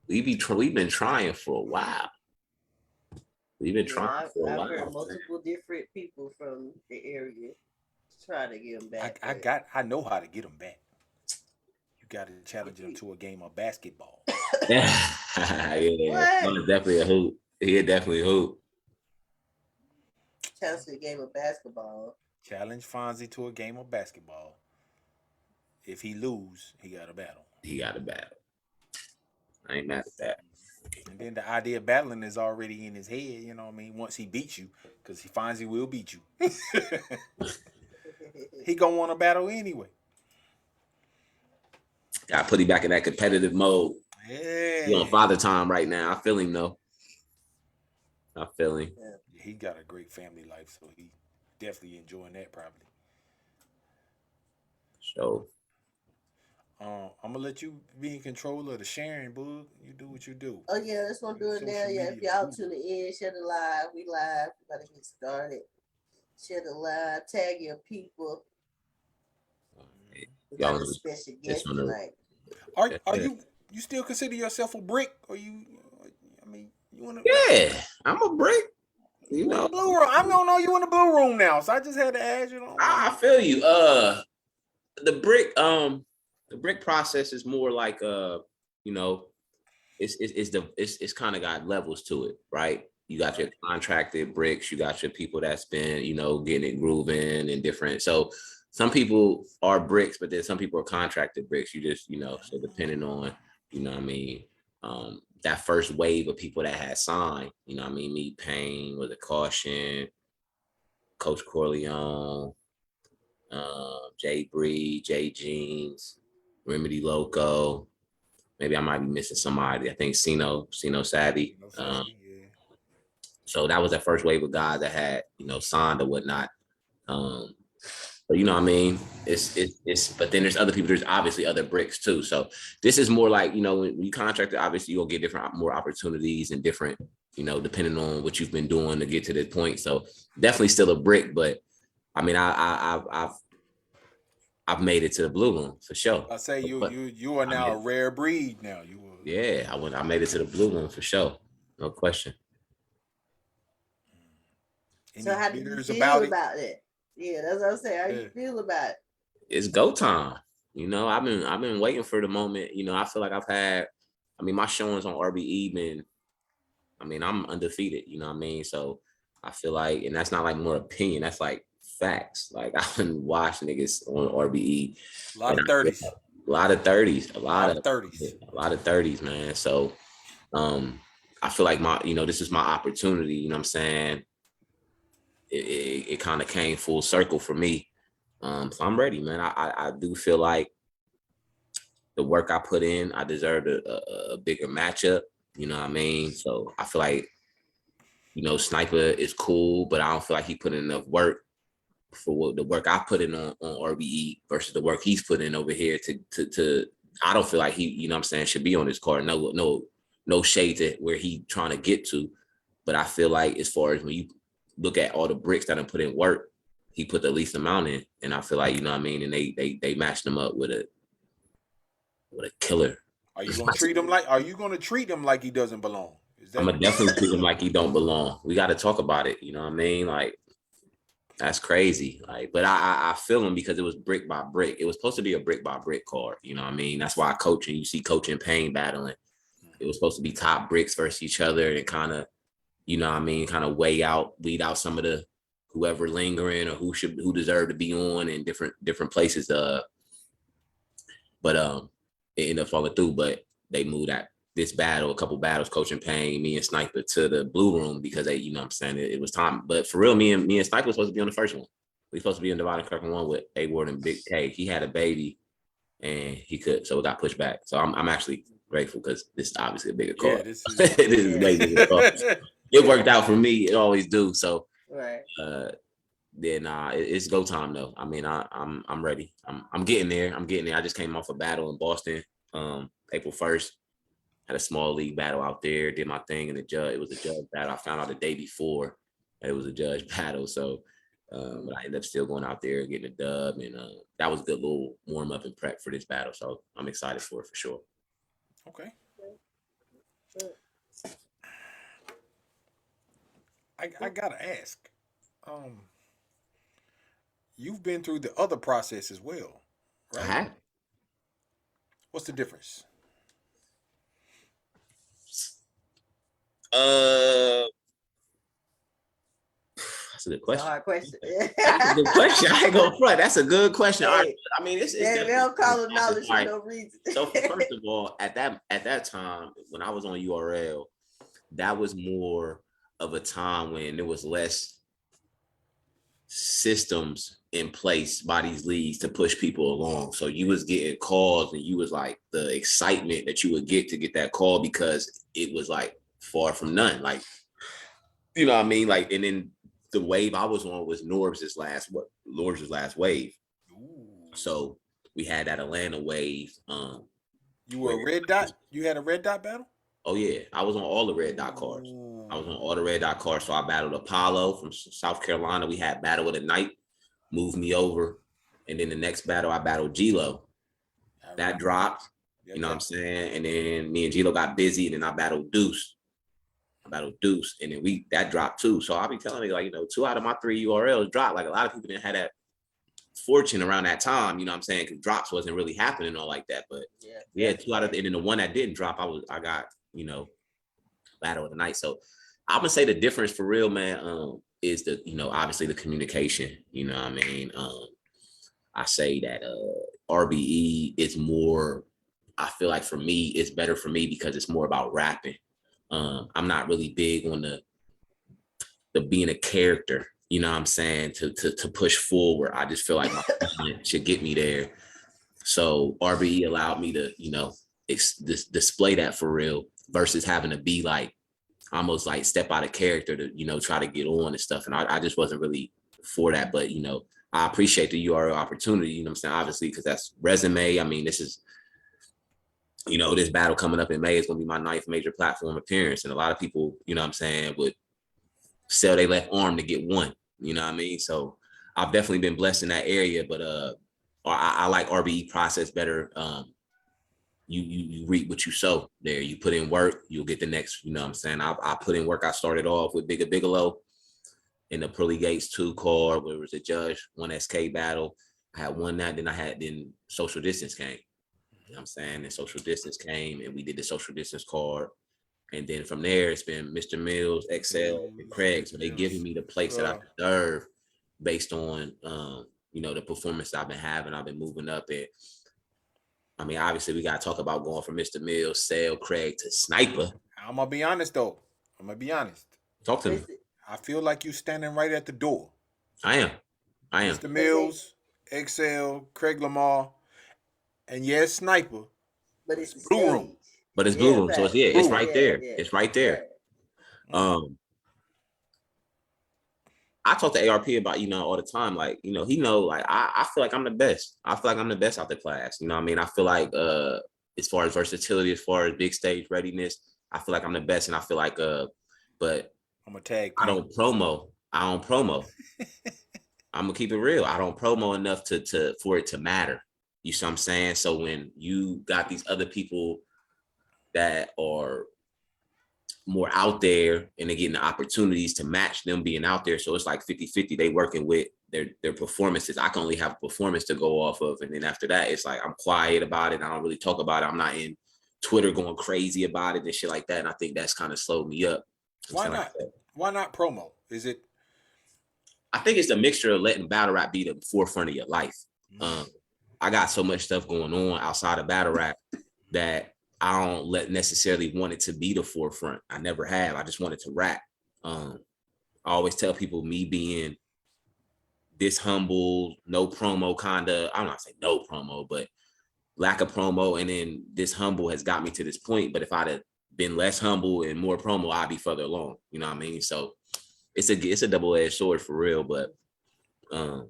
we've been trying for a while. We've been trying Yeah, for a I've while, heard man. multiple different people from the area try to get them back, but I know how to get them back. You got to challenge them to a game of basketball. Yeah, what? Fonz definitely a hoop. He definitely a hoop. Chelsea game of basketball. Challenge Fonzie to a game of basketball. If he lose, he got a battle. He got a battle. I ain't mad at that. And then the idea of battling is already in his head. You know what I mean? Once he beats you, because he finds he will beat you, he gonna want to battle anyway. Got to put him back in that competitive mode. He on Yeah. father time right now. I feel him though. I feel him. Yeah. He got a great family life, so he definitely enjoying that probably. So I'm gonna let you be in control of the sharing, bug. You do what you do. Oh yeah, let's want to do it now. Social Yeah, if media y'all guru. tuning in, share the live. We live. We about to get started. Share the live. Tag your people. We got y'all a know special this guest on the tonight. Are you still consider yourself a brick? Or you? I mean, you wanna yeah. I'm a brick. You you in know, the blue room? I'm gonna know you in the blue room now, so I just had to ask. You know, I feel you. The brick process is more like you know, it's kind of got levels to it, right? You got your contracted bricks, you got your people that's been, getting it grooving and different. So some people are bricks, but then some people are contracted bricks. You just, so depending on, what I mean, that first wave of people that had signed, what I mean, me, Payne, with a caution, Coach Corleone, Jay Bree, Jay Jeans, Remedy Loco. Maybe I might be missing somebody. I think Sino Savvy. no savvy, yeah. So that was the first wave of guys that had, signed or whatnot. But you know what I mean? It's but then there's other people, there's obviously other bricks too. So this is more like, when you contract, obviously you'll get different, more opportunities and different, depending on what you've been doing to get to this point. So definitely still a brick, but I mean, I've made it to the blue room for sure. I say But you are I now made a rare breed. Now you are. yeah, I made it to the blue room for sure. No question. So Any how do you jitters feel about it? about it? Yeah, that's what I'm saying. How do Yeah. you feel about it? It's go time. I've been waiting for the moment. I feel like I've had, my showings on RBE been, I'm undefeated, you know what I mean? So I feel like, and that's not like more opinion, that's like facts. Like I've been watching niggas on RBE A lot and of I feel 30s. like a lot of 30s, A lot of 30s. a lot of 30s, man. So I feel like this is my opportunity, you know what I'm saying? It kind of came full circle for me. So I'm ready, man. I do feel like the work I put in, I deserved a bigger matchup. You know what I mean? So I feel like, Sniper is cool, but I don't feel like he put in enough work for what the work I put in on RBE versus the work he's put in over here to I don't feel like he, what I'm saying, should be on this card. No shade to where he trying to get to. But I feel like as far as when you look at all the bricks that I put in work, he put the least amount in. And I feel like, you know what I mean? And they matched him up with a killer. Are you gonna treat him like he doesn't belong? Is I'm that gonna definitely treat him like he don't belong. We got to talk about it. You know what I mean? Like that's crazy. Like, but I feel him because it was brick by brick. It was supposed to be a brick by brick card. You know what I mean? That's why coaching. You see coaching Payne battling. It was supposed to be top bricks versus each other and kind of, you know what I mean, kind of weed out some of the whoever lingering or who deserve to be on in different places. But it ended up falling through. But they moved that this battle, a couple battles, coaching Payne, me and Sniper to the blue room because they, you know what I'm saying, it was time. But for real, me and Sniper was supposed to be on the first one. We supposed to be in Divide and Conquer one with A Ward and Big K. He had a baby and he could, so it got pushed back. So I'm actually grateful because this is obviously a bigger yeah, card. this is This is way bigger card. It worked out for me. It always do. So Right. then it's go time though. I mean, I'm ready. I'm getting there. I'm getting there. I just came off a battle in Boston, April 1st. Had a small league battle out there. Did my thing in the judge. It was a judge battle. I found out the day before that it was a judge battle. So, but I ended up still going out there getting a dub, and that was a good little warm up and prep for this battle. So I'm excited for it for sure. Okay. Mm. I gotta ask. Um, you've been through the other process as well, I right? have. What's the difference? Uh, that's a good It's a question. hard question. That's a good question. I ain't gonna front. That's a good question. All right. Hey, I mean, it's they definitely don't call it process. knowledge All for right. no reason. So first of all, at that time when I was on URL, that was more of a time when there was less systems in place by these leagues to push people along. So you was getting calls and you was like the excitement that you would get to get that call because it was like far from none. Like, you know what I mean? Like, and then the wave I was on was Norbs' last wave. Ooh. So we had that Atlanta wave. You were Where a red dot. You had a red dot battle. Oh yeah, I was on all the red dot cards. I was on all the red dot cards. So I battled Apollo from South Carolina. We had Battle of the Night, moved me over, and then the next battle I battled G-Lo. That dropped. Yeah, You know what I'm yeah. saying? And then me and G-Lo got busy, and then I battled Deuce. And then that dropped too. So I'll be telling you, like, 2 out of my 3 URLs dropped. Like a lot of people didn't have that fortune around that time, you know what I'm saying? Because drops wasn't really happening all like that. But yeah, 2 out of and then the one that didn't drop, I got, Battle of the Night. So I'm gonna say the difference for real, man, is the, obviously the communication. You know what I mean? I say that RBE is more, I feel like for me, it's better for me because it's more about rapping. I'm not really big on the being a character, you know what I'm saying, to push forward. I just feel like my talent should get me there. So RBE allowed me to, display that for real versus having to be like almost like step out of character to, try to get on and stuff. And I just wasn't really for that. But, I appreciate the URL opportunity, you know what I'm saying? Obviously, because that's resume. I mean, this is, this battle coming up in May is going to be my 9th major platform appearance. And a lot of people, you know what I'm saying, would sell their left arm to get one, you know what I mean? So I've definitely been blessed in that area, but I like RBE process better. You reap what you sow there. You put in work, you'll get the next, you know what I'm saying? I put in work. I started off with Bigger Bigelow in the Pearly Gates 2 card, where it was a judge, 1SK battle. I had won that, then social distance came. You know what I'm saying? And social distance came and we did the social distance card. And then from there, it's been Mr. Mills, XL, and Craig. So they giving me the place that I deserve based on, the performance I've been having. I've been moving up it. I mean, obviously, we got to talk about going from Mr. Mills, Sale, Craig to Sniper. I'm gonna be honest though. I'm gonna be honest. Talk to me. I feel like you standing right at the door. I am. Mr. Mills, XL, Craig Lamar, and yes, Sniper. But it's the Blue Room. stage. But it's Blue Room, so it's right there. Yeah. It's right there. I talk to ARP about, all the time. Like, he like I feel like I'm the best. I feel like I'm the best out the class. You know what I mean? I feel like as far as versatility, as far as big stage readiness, I feel like I'm the best. And I feel like but I'm a tag. I don't promo. I'm gonna keep it real. I don't promo enough to for it to matter. You see what I'm saying? So when you got these other people that are more out there and they're getting the opportunities to match them being out there. So it's like 50-50. They working with their performances. I can only have a performance to go off of. And then after that, it's like I'm quiet about it. I don't really talk about it. I'm not in Twitter going crazy about it and shit like that. And I think that's kind of slowed me up. Why not? Why not promo? Is it? I think it's the mixture of letting battle rap be the forefront of your life. I got so much stuff going on outside of battle rap that I don't necessarily want it to be the forefront. I never have. I just wanted to rap. I always tell people me being this humble, no promo kind of, I'm not saying no promo, but lack of promo. And then this humble has got me to this point. But if I'd have been less humble and more promo, I'd be further along. You know what I mean? So it's a double-edged sword for real. But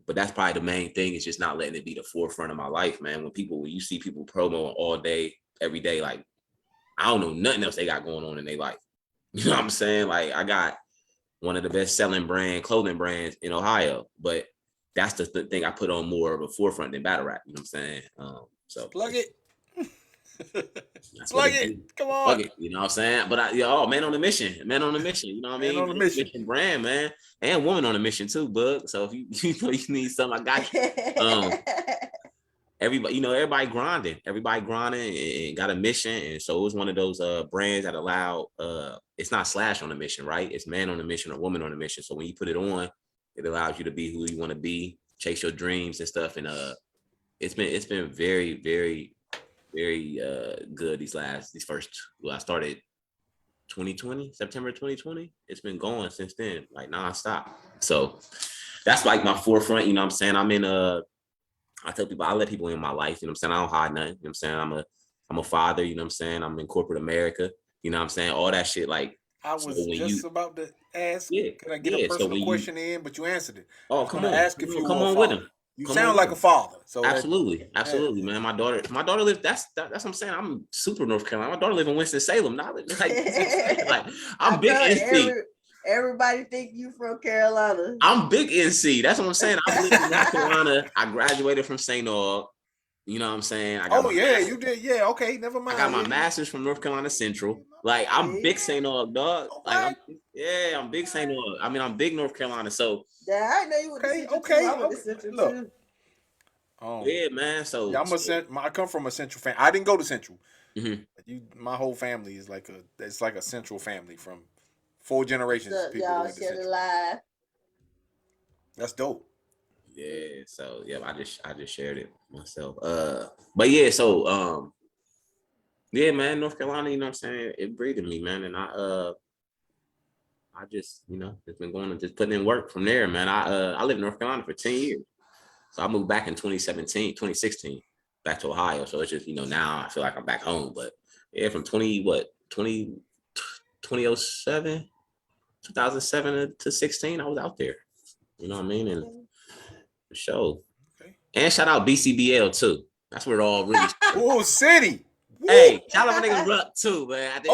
that's probably the main thing, is just not letting it be the forefront of my life, man. When you see people promo all day, every day, like, I don't know nothing else they got going on in their life. You know what I'm saying? Like, I got one of the best selling clothing brands in Ohio, but that's the thing I put on more of a forefront than battle rap. You know what I'm saying? So plug it. That's what Plug it it. do. Come on. Fuck it, you know what I'm saying? But man on the mission, you know what I Man mean? on the mission. Brand, man, and woman on the mission too, Bug. So if you need something, I got you. Everybody grinding and got a mission, and so it was one of those brands that allowed it's not slash on a mission, right? It's man on a mission or woman on a mission. So when you put it on, it allows you to be who you want to be, chase your dreams and stuff. And it's been very, very, very good these first. Well, I started 2020, September 2020. It's been going since then, like nonstop. So that's like my forefront. You know what I'm saying? I tell people, I let people in my life, you know what I'm saying? I don't hide nothing. You know what I'm saying? I'm a father, you know what I'm saying? I'm in corporate America, you know what I'm saying? All that shit, like, I so was when just you, about to ask, yeah, can I get a yeah. So personal when you, question in? But you answered it. I oh, was going to ask if you come were a on with father. him. You Come on sound with like a him. father. So Absolutely, yeah. man. My daughter lives, that's what I'm saying. I'm super North Carolina. My daughter live in Winston-Salem. Not like I I'm big know NC. everybody think you from Carolina. I'm big NC. That's what I'm saying. I've lived in North Carolina. I graduated from St. Aug. You know what I'm saying? You did. Yeah, okay, never I mind. got my master's from North Carolina Central. Like I'm big St. Aug, dog. Like I'm big St. Aug. I mean, I'm big North Carolina. So yeah, I know you went to Central too. I went to Central too. Yeah, man. So yeah, I come from a Central family. I didn't go to Central. Mm-hmm. My whole family is like a Central family from 4 generations of people that went to Central. That's dope. Yeah. So yeah, I just shared it myself. But yeah, so yeah, man, North Carolina, you know what I'm saying? It breeded me, man. And I just, just been going and just putting in work from there, man. I lived in North Carolina for 10 years. So I moved back in 2016, back to Ohio. So it's just, now I feel like I'm back home. But yeah, from 2007 to 16, I was out there. You know what I mean? And for sure. Okay. And shout out BCBL too. That's where it all really started. Bull City. Hey, shout out my nigga Ruck too, man. At the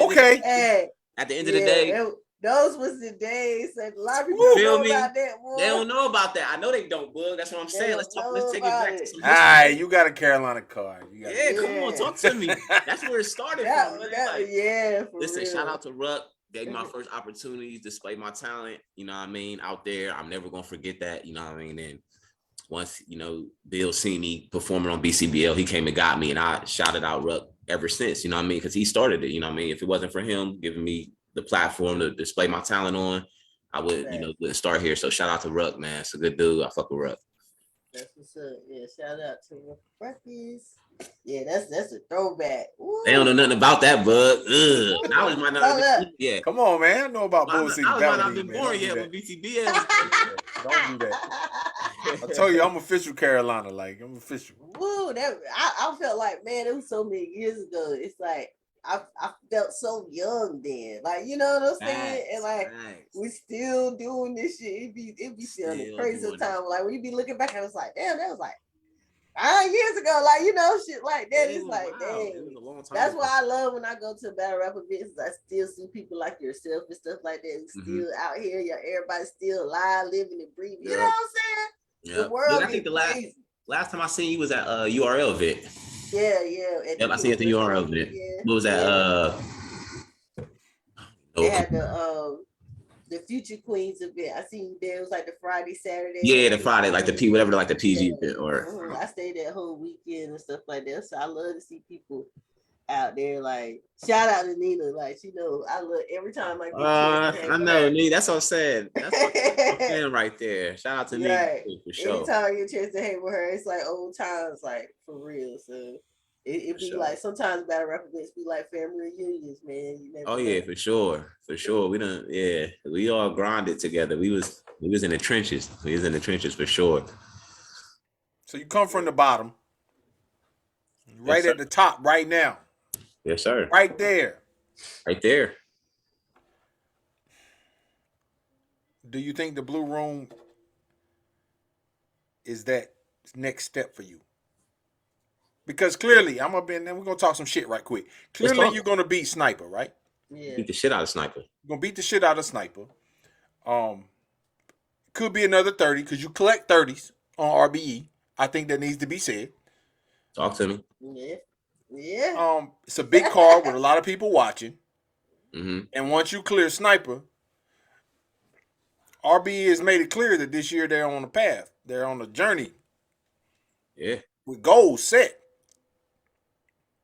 end of the day, those was the days that a lot of people don't know about that. Boy. They don't know about that. I know they don't, Bug. That's what I'm saying. Let's take it back to some history. Hey, you got a Carolina card. Come on, talk to me. That's where it started from. Listen, real. Shout out to Ruck. Gave me my first opportunity to display my talent. You know what I mean? Out there, I'm never gonna forget that. You know what I mean? And once Bill seen me performing on BCBL, he came and got me, and I shouted out Ruck ever since. You know what I mean? Because he started it. You know what I mean? If it wasn't for him giving me the platform to display my talent on, I would, wouldn't start here. So shout out to Ruck, man. It's a good dude. I fuck with Ruck. That's what's up. Yeah, shout out to Ruckies. Yeah, that's a throwback. Woo. They don't know nothing about that, Bug. Knowledge might not have been yeah. Come on, man. I know about Bull City. Knowledge might not have been born yet when BCBL was Don't do that. I told you, I'm official Carolina. Like, I'm official. Woo, I felt like, man, it was so many years ago. It's like, I felt so young then. Like, you know what I'm saying? And like, we still doing this shit. It be still on the crazy time. Like, when you be looking back, I was like, damn, that was like 5 years ago. Like, shit like that. It's like, dang. That's why I love when I go to battle rap events. I still see people like yourself and stuff like that. Still out here. Everybody's still alive, living and breathing. You know what I'm saying? Yeah. The world I think the last time I seen you was at URL event. Yeah. Yep, I seen it at the URL event. Yeah. What was that? They had the Future Queens event. I seen you there. It was like the Friday, Saturday. Yeah, the Friday, like the PG event, or I stayed that whole weekend and stuff like that. So I love to see people out there. Like, shout out to Nina. Like, I love every time I get I know, Nina. That's what I'm saying. That's what I'm saying right there. Shout out to Nina for sure. Anytime I get a chance to hang with her, it's like old times, like for real. So it be like sometimes battle rap events be like family reunions, man. Yeah, for sure. We all grinded together. We was in the trenches. We was in the trenches for sure. So you come from the bottom, right at the top right now. Yes, sir. Right there. Right there. Do you think the BlueRoom is that next step for you? Because clearly, I'm up in there. We're going to talk some shit right quick. Clearly, you're going to beat Sniper, right? Yeah. Beat the shit out of Sniper. You're going to beat the shit out of Sniper. Could be another 30 because you collect 30s on RBE. I think that needs to be said. Talk to me. Yeah. Yeah. It's a big car with a lot of people watching. Mm-hmm. And once you clear Sniper, RBE has made it clear that this year they're on a path. They're on a journey Yeah. with goals set.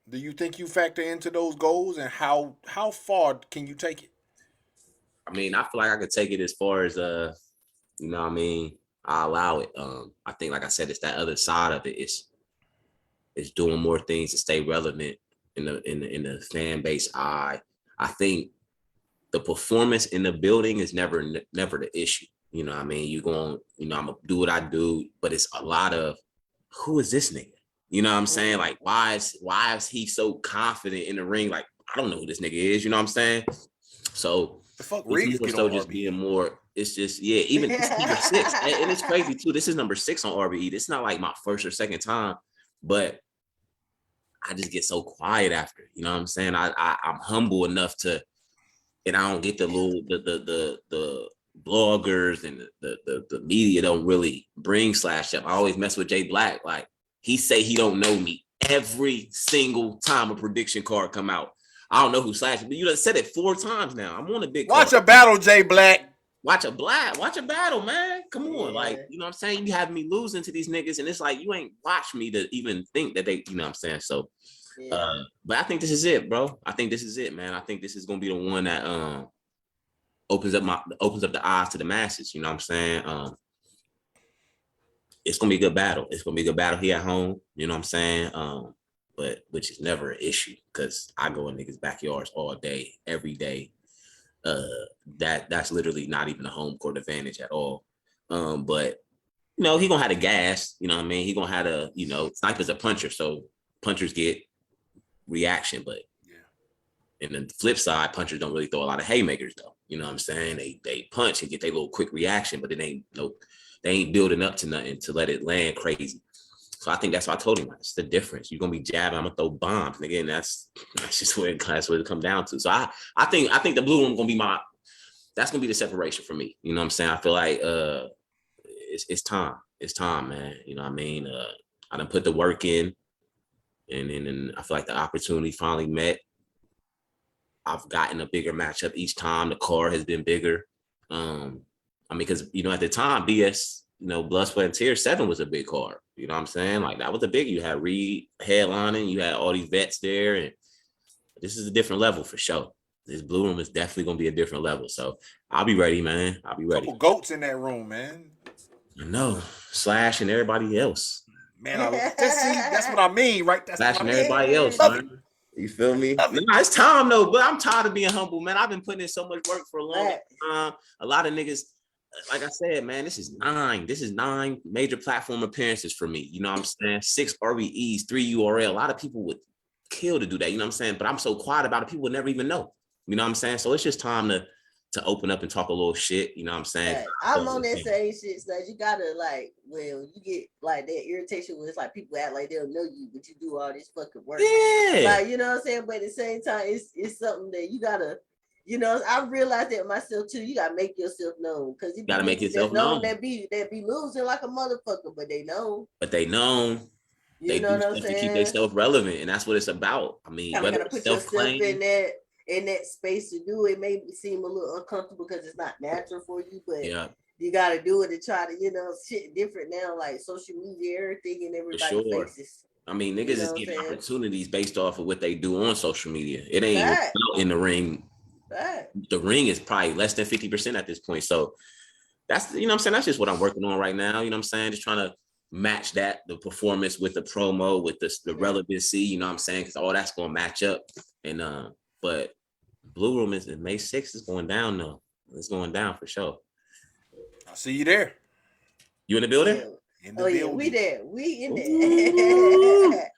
Do you think you factor into those goals, and how far can you take it? I mean, I feel like I could take it as far as you know what I mean, I allow it. I think like I said, it's that other side of it. It's doing more things to stay relevant in the fan base eye. I think the performance in the building is never the issue. You know what I mean? You going, I'm gonna do what I do, but it's a lot of who is this nigga? You know what I'm saying? Like, why is he so confident in the ring? Like, I don't know who this nigga is, you know what I'm saying? So The fuck it's Riggs more get so on just RBE? being more, it's just, yeah, even it's number 6. And it's crazy too. This is number 6 on RBE. This is not like my first or second time, but I just get so quiet after. You know what I'm saying? I'm humble enough to, and I don't get the little the bloggers and the media don't really bring Slash up. I always mess with Jay Black. Like he say he don't know me every single time a prediction card come out. I don't know who Slash, but you done said it 4 times now. I'm on a big card. Watch a battle, Jay Black. Watch a battle, man. Come on. Yeah. Like, you know what I'm saying? You have me losing to these niggas, and it's like you ain't watched me to even think that they, you know what I'm saying? So but I think this is it, bro. I think this is it, man. I think this is gonna be the one that opens up the eyes to the masses. You know what I'm saying? It's gonna be a good battle. It's gonna be a good battle here at home. You know what I'm saying? But which is never an issue because I go in niggas' backyards all day, every day. That's literally not even a home court advantage at all. But he gonna have the gas. You know what I mean? He gonna have a Sniper's a puncher, so punchers get reaction, but and then the flip side, punchers don't really throw a lot of haymakers though. You know what I'm saying? They punch and get their little quick reaction, but they ain't building up to nothing to let it land crazy. So I think that's why I told him that's the difference. You're gonna be jabbing, I'm gonna throw bombs. And again, that's just what it come down to. So I think the BlueRoom gonna be that's gonna be the separation for me. You know what I'm saying? I feel like it's time. It's time, man. You know what I mean? I done put the work in, and then I feel like the opportunity finally met. I've gotten a bigger matchup each time. The card has been bigger. I mean, because at the time, BS, Blood, Sweat, and Tears 7 was a big card. You know what I'm saying? Like that was a big. You had Reed headlining, you had all these vets there, and this is a different level for sure. This BlueRoom is definitely gonna be a different level. So I'll be ready, man. I'll be ready. Couple goats in that room, man. I know Slash and everybody else. Man, that's what I mean, right? That's Slash what and I mean. everybody else, man. You feel me? Nah, it's time though, but I'm tired of being humble, man. I've been putting in so much work for a long time. A lot of niggas, like I said, man, this is 9 major platform appearances for me. You know what I'm saying? 6 RBEs, 3 URL. A lot of people would kill to do that, you know what I'm saying? But I'm so quiet about it, people would never even know. You know what I'm saying? So it's just time to open up and talk a little shit, you know what I'm saying? Right. I'm on that same shit, so you gotta you get like that irritation when it's like people act like they don't know you, but you do all this fucking work. Yeah. Like, you know what I'm saying? But at the same time, it's something that you gotta, I realized that myself too. You gotta make yourself known because you gotta make yourself known. That be losing like a motherfucker, but they know. They know. They do stuff to keep themselves relevant, and that's what it's about. I mean, whether gotta put yourself in that space to do it may seem a little uncomfortable because it's not natural for you, but you got to do it and try to, shit different now, like social media, everything in everybody's faces. I mean, niggas is getting opportunities based off of what they do on social media. It ain't out in the ring. The ring is probably less than 50% at this point. So that's, you know what I'm saying? That's just what I'm working on right now. You know what I'm saying? Just trying to match the performance with the promo, with the relevancy, you know what I'm saying? Because all that's going to match up. And, but BlueRoom is May 6th is going down though. It's going down for sure. I'll see you there. You in the building? Yeah. In the building. Yeah, we there. We in there.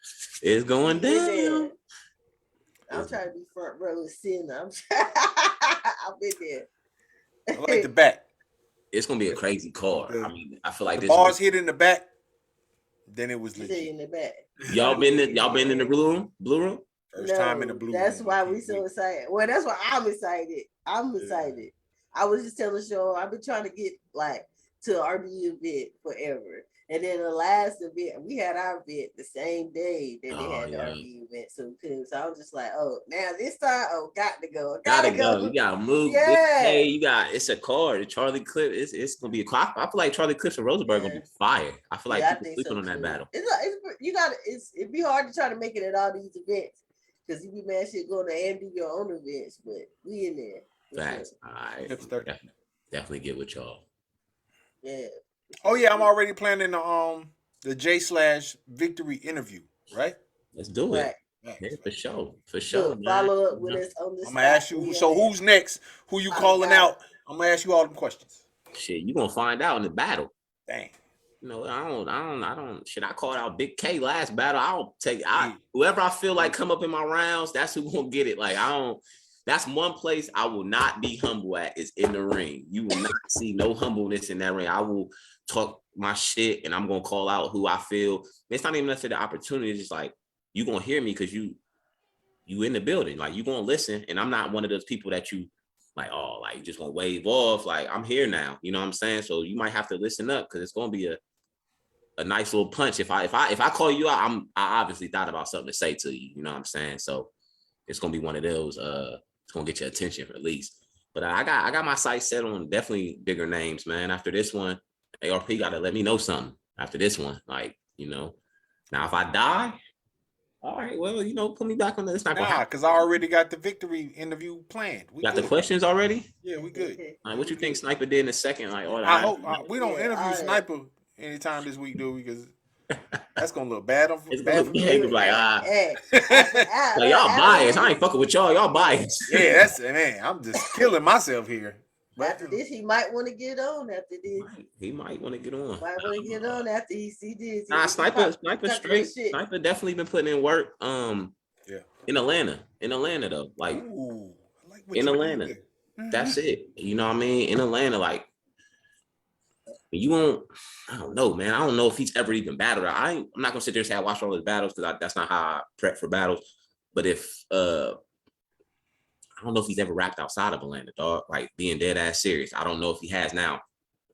It's going down. I'm trying to be front row sitting. I've been there. I like the back. It's gonna be a crazy card. I mean, I feel like the bars hit in the back. Then it was legit. In the back. Y'all been in the BlueRoom? First time in the BlueRoom. That's why we so excited. Well, that's why I'm excited. I was just telling Sean, I've been trying to get to RB event forever. And then the last event, we had our event the same day that they had the yeah. RV event. So I was just like, oh, now this time, got to go. Gotta go. You gotta move. Yeah. Hey, it's a car. The Charlie Clip. It's gonna be a car. I feel like Charlie Clips and Rosenberg gonna be fire. I feel like people sleeping on that battle. It'd be hard to try to make it at all these events because you be mad shit going to and do your own events, but we in there. Facts. All right. Definitely get with y'all. Yeah. Oh yeah, I'm already planning the J/Victory interview, right? Let's do it. Right. Yeah, for sure. For sure. Follow up with us on this. I'm gonna ask you. So who's next? Who you calling out? I'm gonna ask you all them questions. Shit, you gonna find out in the battle. Dang. You know, I don't. Shit, I called out Big K last battle. I'll take. Whoever I feel like come up in my rounds, that's who gonna get it. Like I don't. That's one place I will not be humble at is in the ring. You will not see no humbleness in that ring. I will talk my shit and I'm gonna call out who I feel. It's not even necessarily the opportunity. It's just like you gonna hear me because you in the building. Like you gonna listen. And I'm not one of those people that you like, oh, like just gonna wave off. Like I'm here now. You know what I'm saying? So you might have to listen up because it's gonna be a nice little punch. If I call you out, I obviously thought about something to say to you. You know what I'm saying? So it's gonna be one of those. It's gonna get your attention at least. But I got my sights set on definitely bigger names, man. After this one, ARP gotta let me know something. After this one, like you know. Now if I die, all right, well you know, put me back on the. It's not gonna happen. Because I already got the victory interview planned. We got the questions already. Yeah, we good. Like, what you think Sniper did in a second? Like, I hope we don't interview Sniper anytime this week, do we? Because that's gonna look bad on it's bad gonna look like like y'all biased. I ain't fucking with y'all. Y'all biased. Yeah, that's man. I'm just killing myself here. After this, he might want to get on. After this, he might want to get on. Might want to get on after he see this. Nah, Sniper straight. Sniper definitely been putting in work. In Atlanta though, like, in Atlanta. That's it. You know what I mean? In Atlanta, like. You won't. I don't know, man. I don't know if he's ever even battled. I'm not gonna sit there and say I watched all his battles because that's not how I prep for battles. But if I don't know if he's ever rapped outside of Atlanta, dog. Like being dead ass serious. I don't know if he has now.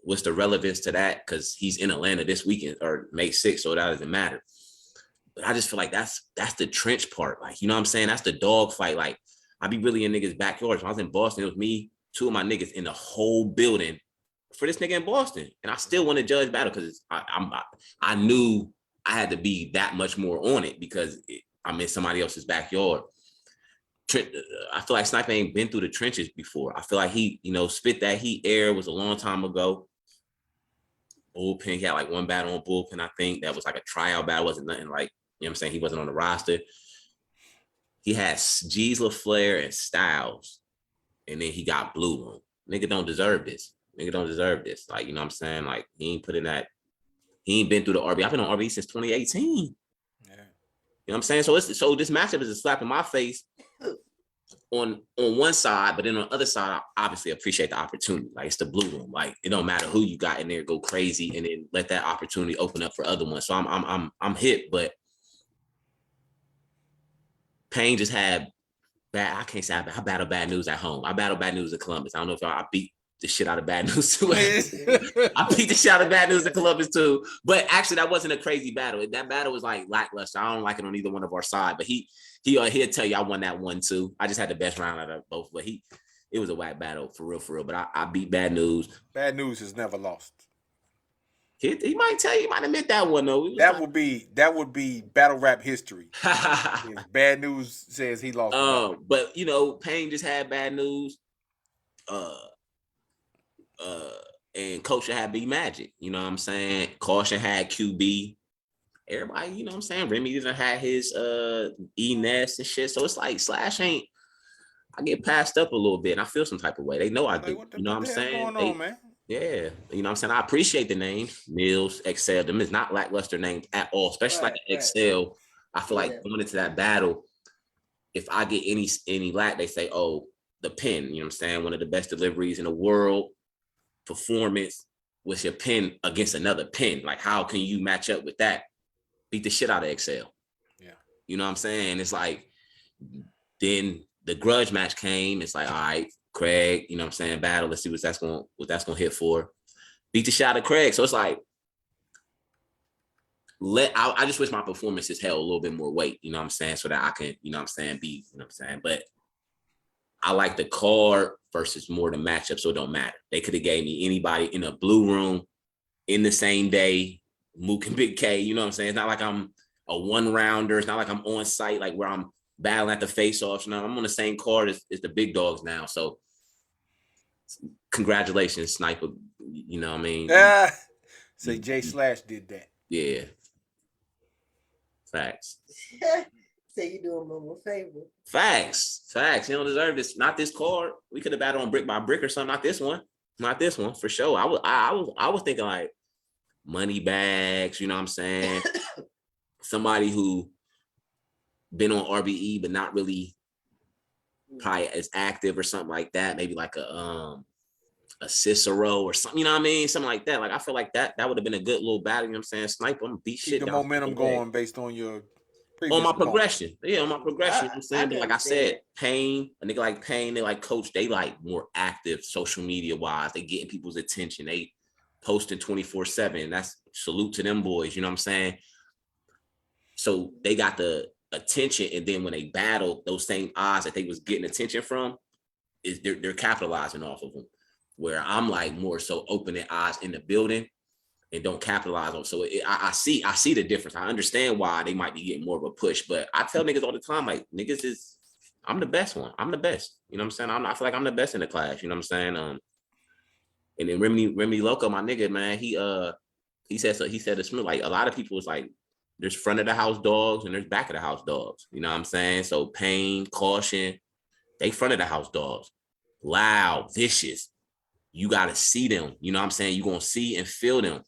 What's the relevance to that? Because he's in Atlanta this weekend or May 6th, so that doesn't matter. But I just feel like that's the trench part. Like, you know what I'm saying? That's the dog fight. Like I be really in niggas' backyards. When I was in Boston, it was me, two of my niggas in the whole building for this nigga in Boston, and I still want to judge battle because I knew I had to be that much more on it because I'm in somebody else's backyard. I feel like Sniper ain't been through the trenches before. I feel like he, you know, spit that heat air was a long time ago. Bullpen, he had like one battle on Bullpen, I think that was like a tryout battle. Wasn't nothing like, you know what I'm saying? He wasn't on the roster. He had G's LaFleur and Styles, and then he got BlueRoom. Nigga don't deserve this. Nigga don't deserve this. Like, you know what I'm saying? Like, he ain't put in that. He ain't been through the RB. I've been on RB since 2018. Yeah. You know what I'm saying? So this matchup is a slap in my face on one side, but then on the other side, I obviously appreciate the opportunity. Like, it's the BlueRoom. Like, it don't matter who you got in there, go crazy, and then let that opportunity open up for other ones. So I'm hit, but Payne just had bad. I can't say I battled bad news at home. I battled bad news at Columbus. I don't know if I beat the shit out of bad news too. I beat the shit out of bad news at Columbus too. But actually, that wasn't a crazy battle. That battle was like lackluster. I don't like it on either one of our side. But he'll tell you I won that one too. I just had the best round out of both. But it was a whack battle for real. But I beat bad news. Bad news has never lost. He might tell you, he might admit that one though. That would be battle rap history. Bad news says he lost. But you know, Payne just had bad news. And Culture had B Magic, you know what I'm saying? Caution had QB. Everybody, you know what I'm saying? Remy even had his E-Nest and shit. So it's like Slash ain't. I get passed up a little bit and I feel some type of way. They know I do. You know what I'm saying? Going on, man? Yeah. You know what I'm saying? I appreciate the names. Mills, Excel. Them is not lackluster names at all, especially like Excel. I feel like going into that battle, if I get any lack, they say, oh, the pen, you know what I'm saying? One of the best deliveries in the world. Performance with your pen against another pen. Like, how can you match up with that? Beat the shit out of Excel. Yeah. You know what I'm saying? It's like, then the grudge match came. It's like, all right, Craig, you know what I'm saying? Battle. Let's see what that's going to hit for. Beat the shit out of Craig. So it's like, I just wish my performances held a little bit more weight, you know what I'm saying? So that I can, you know what I'm saying, be, you know what I'm saying? But I like the card versus more the matchup, so it don't matter. They could have gave me anybody in a blue room in the same day, Mook and Big K, you know what I'm saying? It's not like I'm a one rounder. It's not like I'm on site, like where I'm battling at the face-offs. You know, I'm on the same card as the big dogs now. So congratulations, Sniper. You know what I mean? Say Jay Slash did that. Yeah. Facts. Say you doing him a favor. Facts. He don't deserve this. Not this card. We could have battled on brick by brick or something. Not this one. Not this one for sure. I was thinking like money bags. You know what I'm saying? Somebody who been on RBE but not really probably as active or something like that. Maybe like a Cicero or something. You know what I mean? Something like that. Like I feel like that would have been a good little battle. You know what I'm saying? Sniper, I'm beat Keep shit. the momentum going based on your on my progression. Yeah, on my progression. You know what I'm saying? But like I said, Pain, a nigga like Pain, they like Coach, they like more active social media wise. They getting people's attention. They posting 24/7. That's salute to them boys. You know what I'm saying? So they got the attention, and then when they battle, those same odds that they was getting attention from, is they're capitalizing off of them. Where I'm like more so opening eyes in the building and don't capitalize on. So I see the difference. I understand why they might be getting more of a push, but I tell niggas all the time, like niggas I'm the best one. I'm the best. You know what I'm saying? I feel like I'm the best in the class. You know what I'm saying? And then Remy Loco, my nigga, man, he said to Smith, like a lot of people was like, there's front of the house dogs and there's back of the house dogs. You know what I'm saying? So Pain, Caution, they front of the house dogs. Loud, vicious. You got to see them. You know what I'm saying? You're going to see and feel them.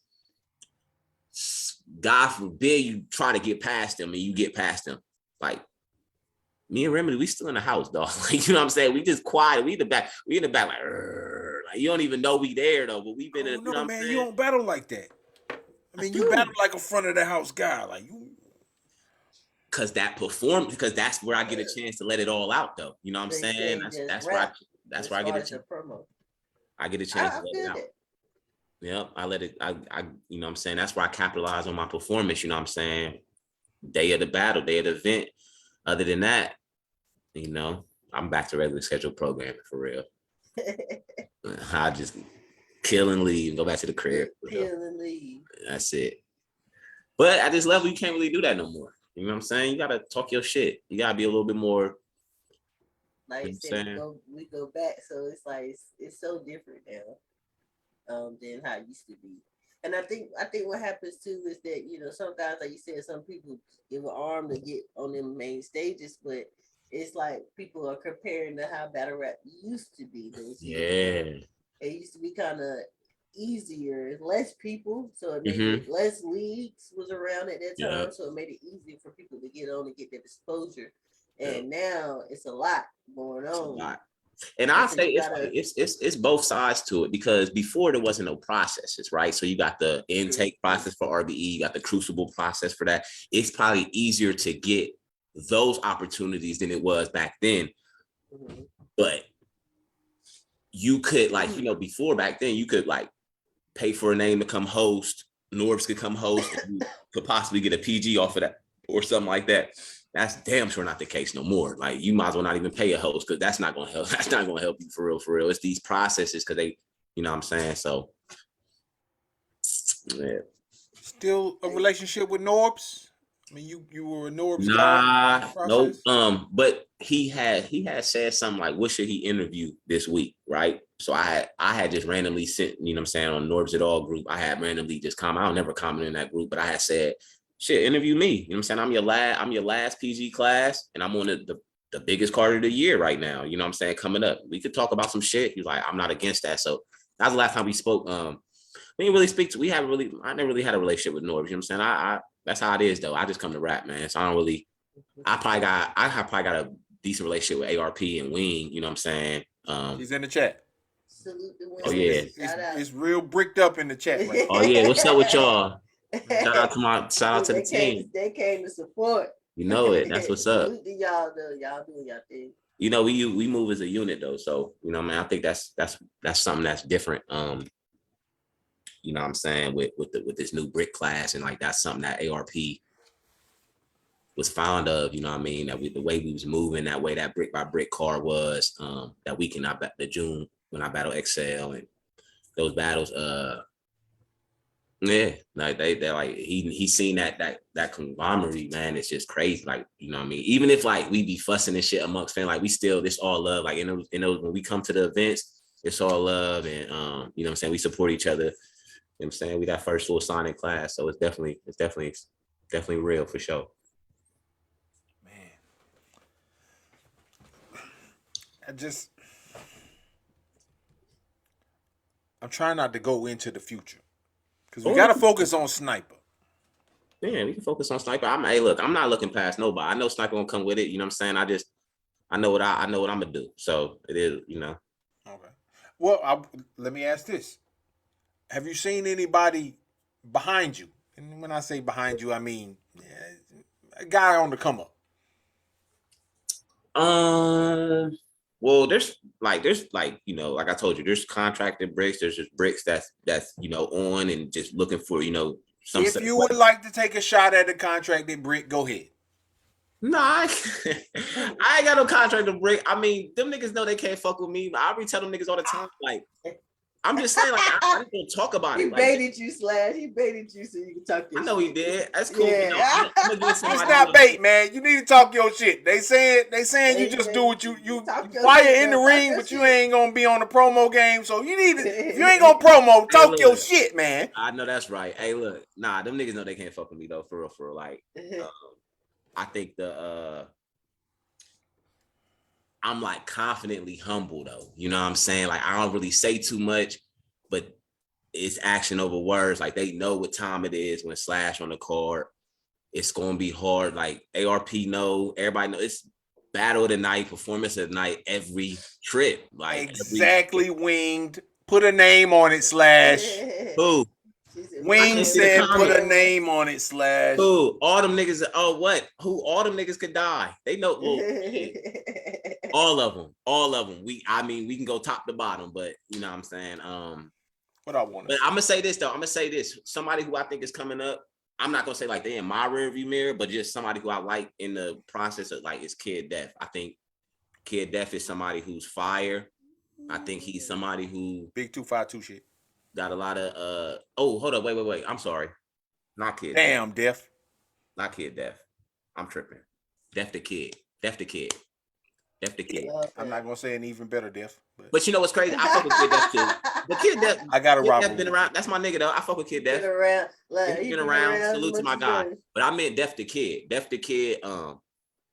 God forbid you try to get past them and you get past them. Like, me and Remedy, we still in the house, dog. Like, you know what I'm saying? We just quiet. We in the back, like you don't even know we there, though. But we've been in, you know, man, you don't battle like that. I mean, you battle like a front of the house guy. Like you. Because that's where I get a chance to let it all out, though. You know what I'm saying? That's where I get a chance. I get a chance to let it out. Yep, I let it, you know what I'm saying? That's where I capitalize on my performance, you know what I'm saying? Day of the battle, day of the event. Other than that, you know, I'm back to regular scheduled programming for real. I just kill and leave, go back to the crib. Kill and leave. That's it. But at this level, you can't really do that no more. You know what I'm saying? You gotta talk your shit. You gotta be a little bit more. Like you said, we go back, so it's like it's so different now. Than how it used to be. And I think what happens too is that, you know, sometimes, like you said, some people give an arm to get on them main stages, but it's like people are comparing to how battle rap used to be. It used to be kind of easier, less people, so it made it less leagues was around at that time, so it made it easier for people to get on and get that exposure. And now it's a lot going on. And I say it's both sides to it, because before there wasn't no processes, right? So you got the intake process for RBE, you got the crucible process for that. It's probably easier to get those opportunities than it was back then. But you could, like, you know, before back then, you could like pay for a name to come host. Norbs could come host, and you could possibly get a PG off of that or something like that. That's damn sure not the case no more. Like, you might as well not even pay a host, because that's not going to help. That's not going to help you for real. It's these processes, because they, you know what I'm saying? So, yeah. Still a relationship with Norbs? I mean, you were a Norbs guy. Nope. But he had said something like, what should he interview this week, right? So I had just randomly sent, you know what I'm saying, on Norbs It All group. I had randomly just comment. I'll never comment in that group, but I had said, shit, interview me. You know what I'm saying? I'm your last PG class, and I'm on the biggest card of the year right now. You know what I'm saying? Coming up. We could talk about some shit. He's like, I'm not against that. So that was the last time we spoke. We didn't really speak to, I never really had a relationship with Norbs. You know what I'm saying? I that's how it is though. I just come to rap, man. So I don't really, I have probably got a decent relationship with ARP and Wing, you know what I'm saying? He's in the chat. Oh yeah. It's real bricked up in the chat. Right? Oh yeah, what's up with y'all? Shout out to the team. They came to support. You know it. That's what's up. Y'all doing y'all thing. You know, we move as a unit though. So, you know, man, I think that's something that's different. you know what I'm saying, with this new brick class. And like that's something that ARP was fond of, you know what I mean? That the way we was moving, that way that brick by brick card was, that weekend the June when I battled Excel and those battles, yeah, like they like he seen that conglomerate, man. It's just crazy, like, you know what I mean. Even if like we be fussing and shit amongst fans, like we still this all love. Like in those when we come to the events, it's all love, and you know what I'm saying, we support each other. You know what I'm saying, we that first full signing class, so it's definitely real for sure. Man, I'm trying not to go into the future because we got to focus on Sniper. Yeah, we can focus on Sniper. Hey, look, I'm not looking past nobody. I know Sniper gonna come with it. You know what I'm saying? I know what I'm gonna do. So it is, you know. Okay. Well, let me ask this: have you seen anybody behind you? And when I say behind you, I mean a guy on the come up. Well, there's like you know, like I told you, there's contracted bricks. There's just bricks that's you know on and just looking for, you know, some. If you would like to take a shot at a contracted brick, go ahead. Nah, I ain't got no contracted brick. I mean, them niggas know they can't fuck with me. I already tell them niggas all the time, like. I'm just saying, like, I didn't even talk about it. He baited you, Slash. He baited you so you can talk your I know shit. He did. That's cool. Yeah. You know, It's not bait, man. You need to talk your shit. They saying you just do what you fire in the ring, but you ain't gonna be on the promo game. So you need to, if you ain't gonna promo, talk your shit, man. I know that's right. Hey, look, nah, them niggas know they can't fuck with me though, for real. Like, I think I'm like confidently humble though. You know what I'm saying? Like I don't really say too much, but it's action over words. Like they know what time it is when Slash on the card. It's gonna be hard. Like ARP know, everybody know it's battle of the night, performance of the night, every trip. Like exactly winged. Put a name on it, Slash. Who? Wing said put a name on it, Slash. Who? All them niggas, oh what? Who? All them niggas could die. They know, well, all of them. We can go top to bottom, but you know what I'm saying? What I want to But I'm gonna say this though. Somebody who I think is coming up, I'm not gonna say like they in my rearview mirror, but just somebody who I like in the process of like is Kid Def. I think Kid Def is somebody who's fire. I think he's somebody who big 252 shit. Got a lot of oh, hold up, wait. I'm sorry. Not Kid Damn, Def. Not Kid Def. I'm tripping. Def the Kid. I'm not gonna say an even better Def. But you know what's crazy? I fuck with Kid Def too. The Kid Def, I got a rival. Been around. That's my nigga though. I fuck with Kid Def. He's been around. Salute to my guy. But I meant Def the Kid. Def the Kid.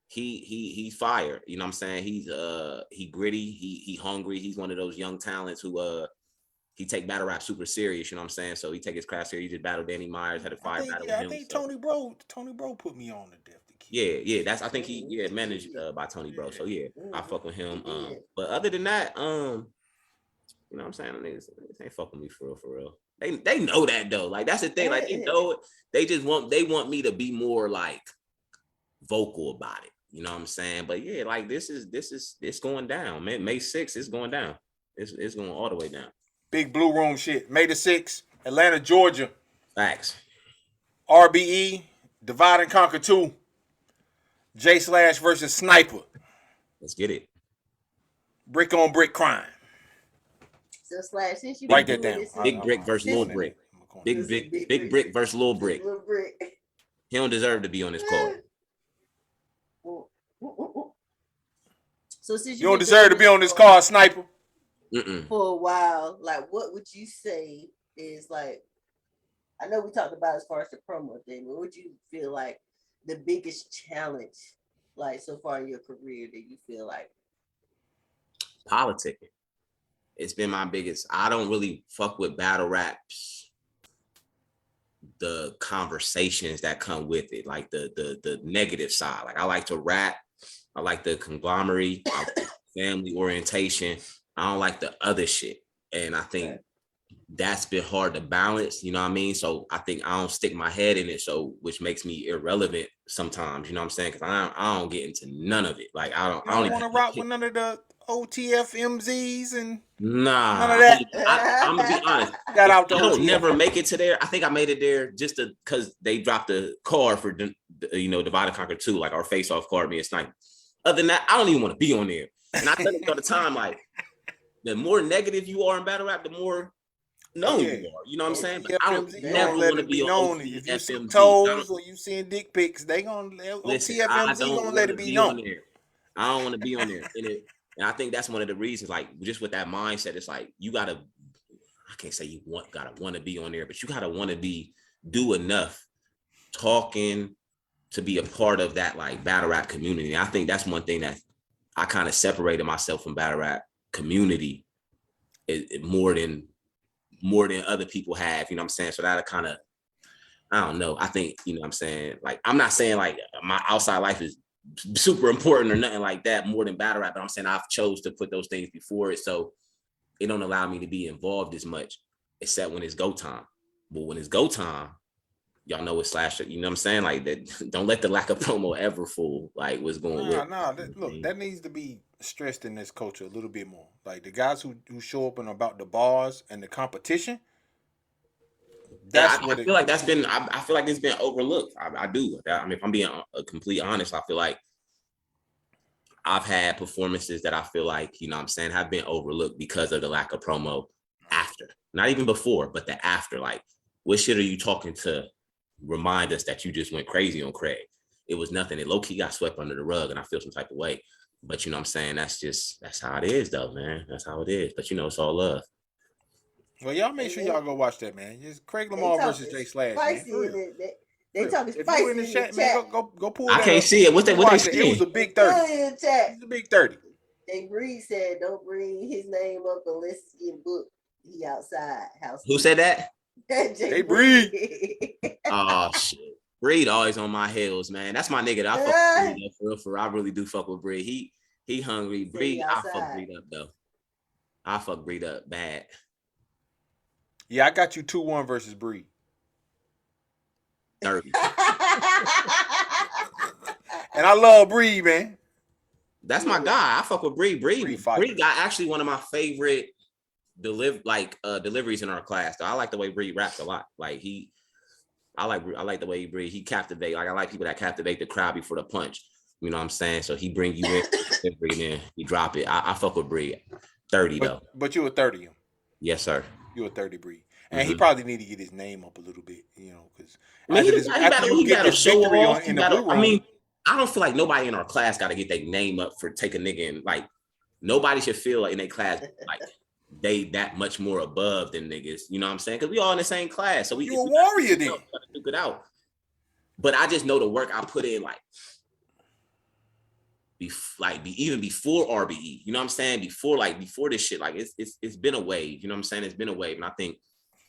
He's fire. You know what I'm saying? He's he gritty. He hungry. He's one of those young talents who he take battle rap super serious. You know what I'm saying? So he take his craft serious. He just battled Danny Myers. Had a fire battle with him. I think Tony Bro put me on the Def the Kid. Yeah. That's I think he managed by Tony Bro. So yeah, I fuck with him. But other than that, you know what I'm saying? Niggas ain't fucking me for real. They know that though. Like that's the thing. Like they know it. They want me to be more like vocal about it. You know what I'm saying? But yeah, like this is going down. May 6th is going down. It's going all the way down. Big BlueRoom shit. May the 6th, Atlanta, Georgia. Facts. RBE, Divide and Conquer 2. J Slash versus Sniper. Let's get it. Brick on brick crime. So Slash, since you write that down. Big brick versus little brick. Big brick versus little brick. He don't deserve to be on this card. So since you don't deserve to be on this card, Sniper. For a while, like what would you say is like? I know we talked about as far as the promo thing, but what would you feel like the biggest challenge, like so far in your career, that you feel like? Politicking. It's been my biggest. I don't really fuck with battle raps. The conversations that come with it, like the negative side. Like I like to rap. I like the conglomerate, I like family orientation. I don't like the other shit. And I think that's been hard to balance, you know what I mean? So I think I don't stick my head in it, so which makes me irrelevant sometimes, you know what I'm saying? Because I don't get into none of it. Like I don't want to rock with none of the OTFMZs and nah. none of that. I'm gonna be honest. Got out the I don't OTF. never make it to there. I think I made it there just because they dropped the card for Divide and Conquer 2, like our face-off card, me and Sniper. Other than that, I don't even want to be on there. And I tell you all the time, like, the more negative you are in battle rap, the more known you are. You know what I'm saying? But I don't never want to be on if you see FMZ. toes or you seeing dick pics, they gonna TFMZ gonna let it be known. There. I don't want to be on there. And I think that's one of the reasons, like, just with that mindset, it's like you gotta. I can't say you gotta want to be on there, but you gotta want to do enough talking to be a part of that like battle rap community. And I think that's one thing that I kind of separated myself from battle rap community more than other people have, you know what I'm saying? So that kind of, I don't know. I think, you know what I'm saying? Like, I'm not saying like my outside life is super important or nothing like that more than battle rap, but I'm saying I've chose to put those things before it. So it don't allow me to be involved as much, except when it's go time. But when it's go time, y'all know it's Slasher. You know what I'm saying? Like, that. Don't let the lack of promo ever fool like what's going on. Look, that needs to be stressed in this culture a little bit more. Like the guys who show up and about the bars and the competition. I feel like that's been. I feel like it's been overlooked. I do. I mean, if I'm being completely honest, I feel like I've had performances that I feel like, you know what I'm saying, have been overlooked because of the lack of promo after. Not even before, but the after. Like, what shit are you talking to remind us that you just went crazy on Craig? It was nothing. It low-key got swept under the rug, and I feel some type of way. But you know what I'm saying? That's how it is, though, man. That's how it is. But you know, it's all love. Well, y'all make sure y'all go watch that, man. It's Craig Lamar versus Jay Slash. They talking spicy in the chat, man. Go pull that. I can't see it. What they saying? It was a big 30. It was a big 30. Jay Breed said, "Don't bring his name up unless he in book. He outside house." Who said that? Jay Breed. Oh shit. Breed always on my heels, man. That's my nigga. I fuck Breed up for real. I really do fuck with Breed. He hungry. Breed, I fuck Breed up though. I fuck Breed up bad. Yeah, I got you 2-1 versus Breed. 30. And I love Breed, man. That's my guy. I fuck with Breed. Breed got actually one of my favorite deliveries in our class. Though I like the way Breed raps a lot. Like I like the way he Breed. He captivate. Like I like people that captivate the crowd before the punch. You know what I'm saying? So he bring you in, and then he drop it. I fuck with Breed. 30 though. But you were 30 him. Yes, sir. You were 30 Breed. And he probably need to get his name up a little bit, you know, because I don't feel like nobody in our class got to get their name up for take a nigga in. Like, nobody should feel like in their class like they that much more above than niggas. You know what I'm saying? Because we all in the same class. So you're a warrior then. Duke it out. But I just know the work I put in, even before RBE. You know what I'm saying? Before this shit, like it's been a wave. You know what I'm saying? It's been a wave, and I think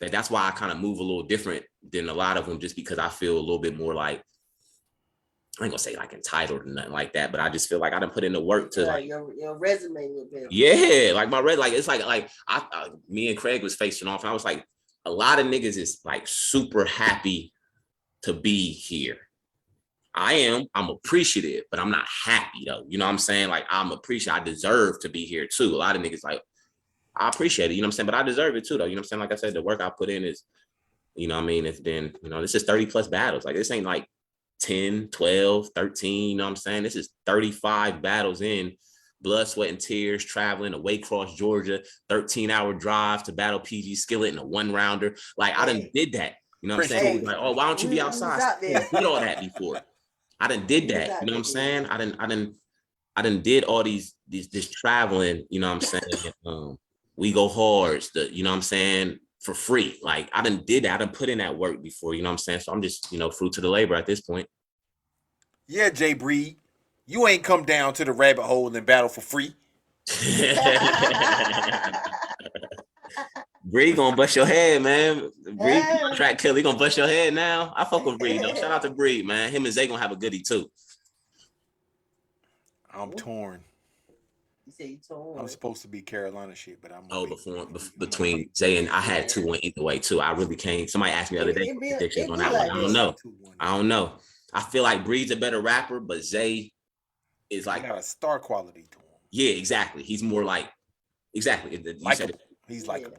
that's why I kind of move a little different than a lot of them, just because I feel a little bit more like, I ain't gonna say like entitled or nothing like that, but I just feel like I done put in the work to like your resume a little bit. Yeah, like my it's like me and Craig was facing off, and I was like, a lot of niggas is like super happy to be here. I'm appreciative, but I'm not happy though. You know what I'm saying? Like, I'm appreciative. I deserve to be here too. A lot of niggas like, I appreciate it, you know what I'm saying? But I deserve it too though. You know what I'm saying? Like I said, the work I put in is, you know what I mean? It's been, this is 30 plus battles. Like, this ain't like 10, 12, 13, you know what I'm saying? This is 35 battles in, blood, sweat, and tears, traveling away across Georgia, 13-hour drive to battle PG Skillet in a 1-rounder. Like, I done did that. You know what I'm saying? Like, oh, why don't you be outside? I did all that before. I done did that. You know what I'm saying? I done did all this traveling, you know what I'm saying? We go hard, you know what I'm saying? For free. Like, I done did that. I done put in that work before, you know what I'm saying? So I'm just, fruit to the labor at this point. Yeah, Jay Breed, you ain't come down to the rabbit hole and battle for free. Breed gonna bust your head, man. Breed track killer, he gonna bust your head now. I fuck with Breed though. Shout out to Breed, man. Him and Zay gonna have a goodie too. I'm torn. You say you torn. I'm supposed to be Carolina shit, but I'm between Zay and I had 2-1 either way too. I really can't. Somebody asked me the other day predictions on that one. I don't know. I feel like Breed's a better rapper, but Zay is like, got a star quality to him. Yeah, exactly. He's more like exactly. You said it. He's likable.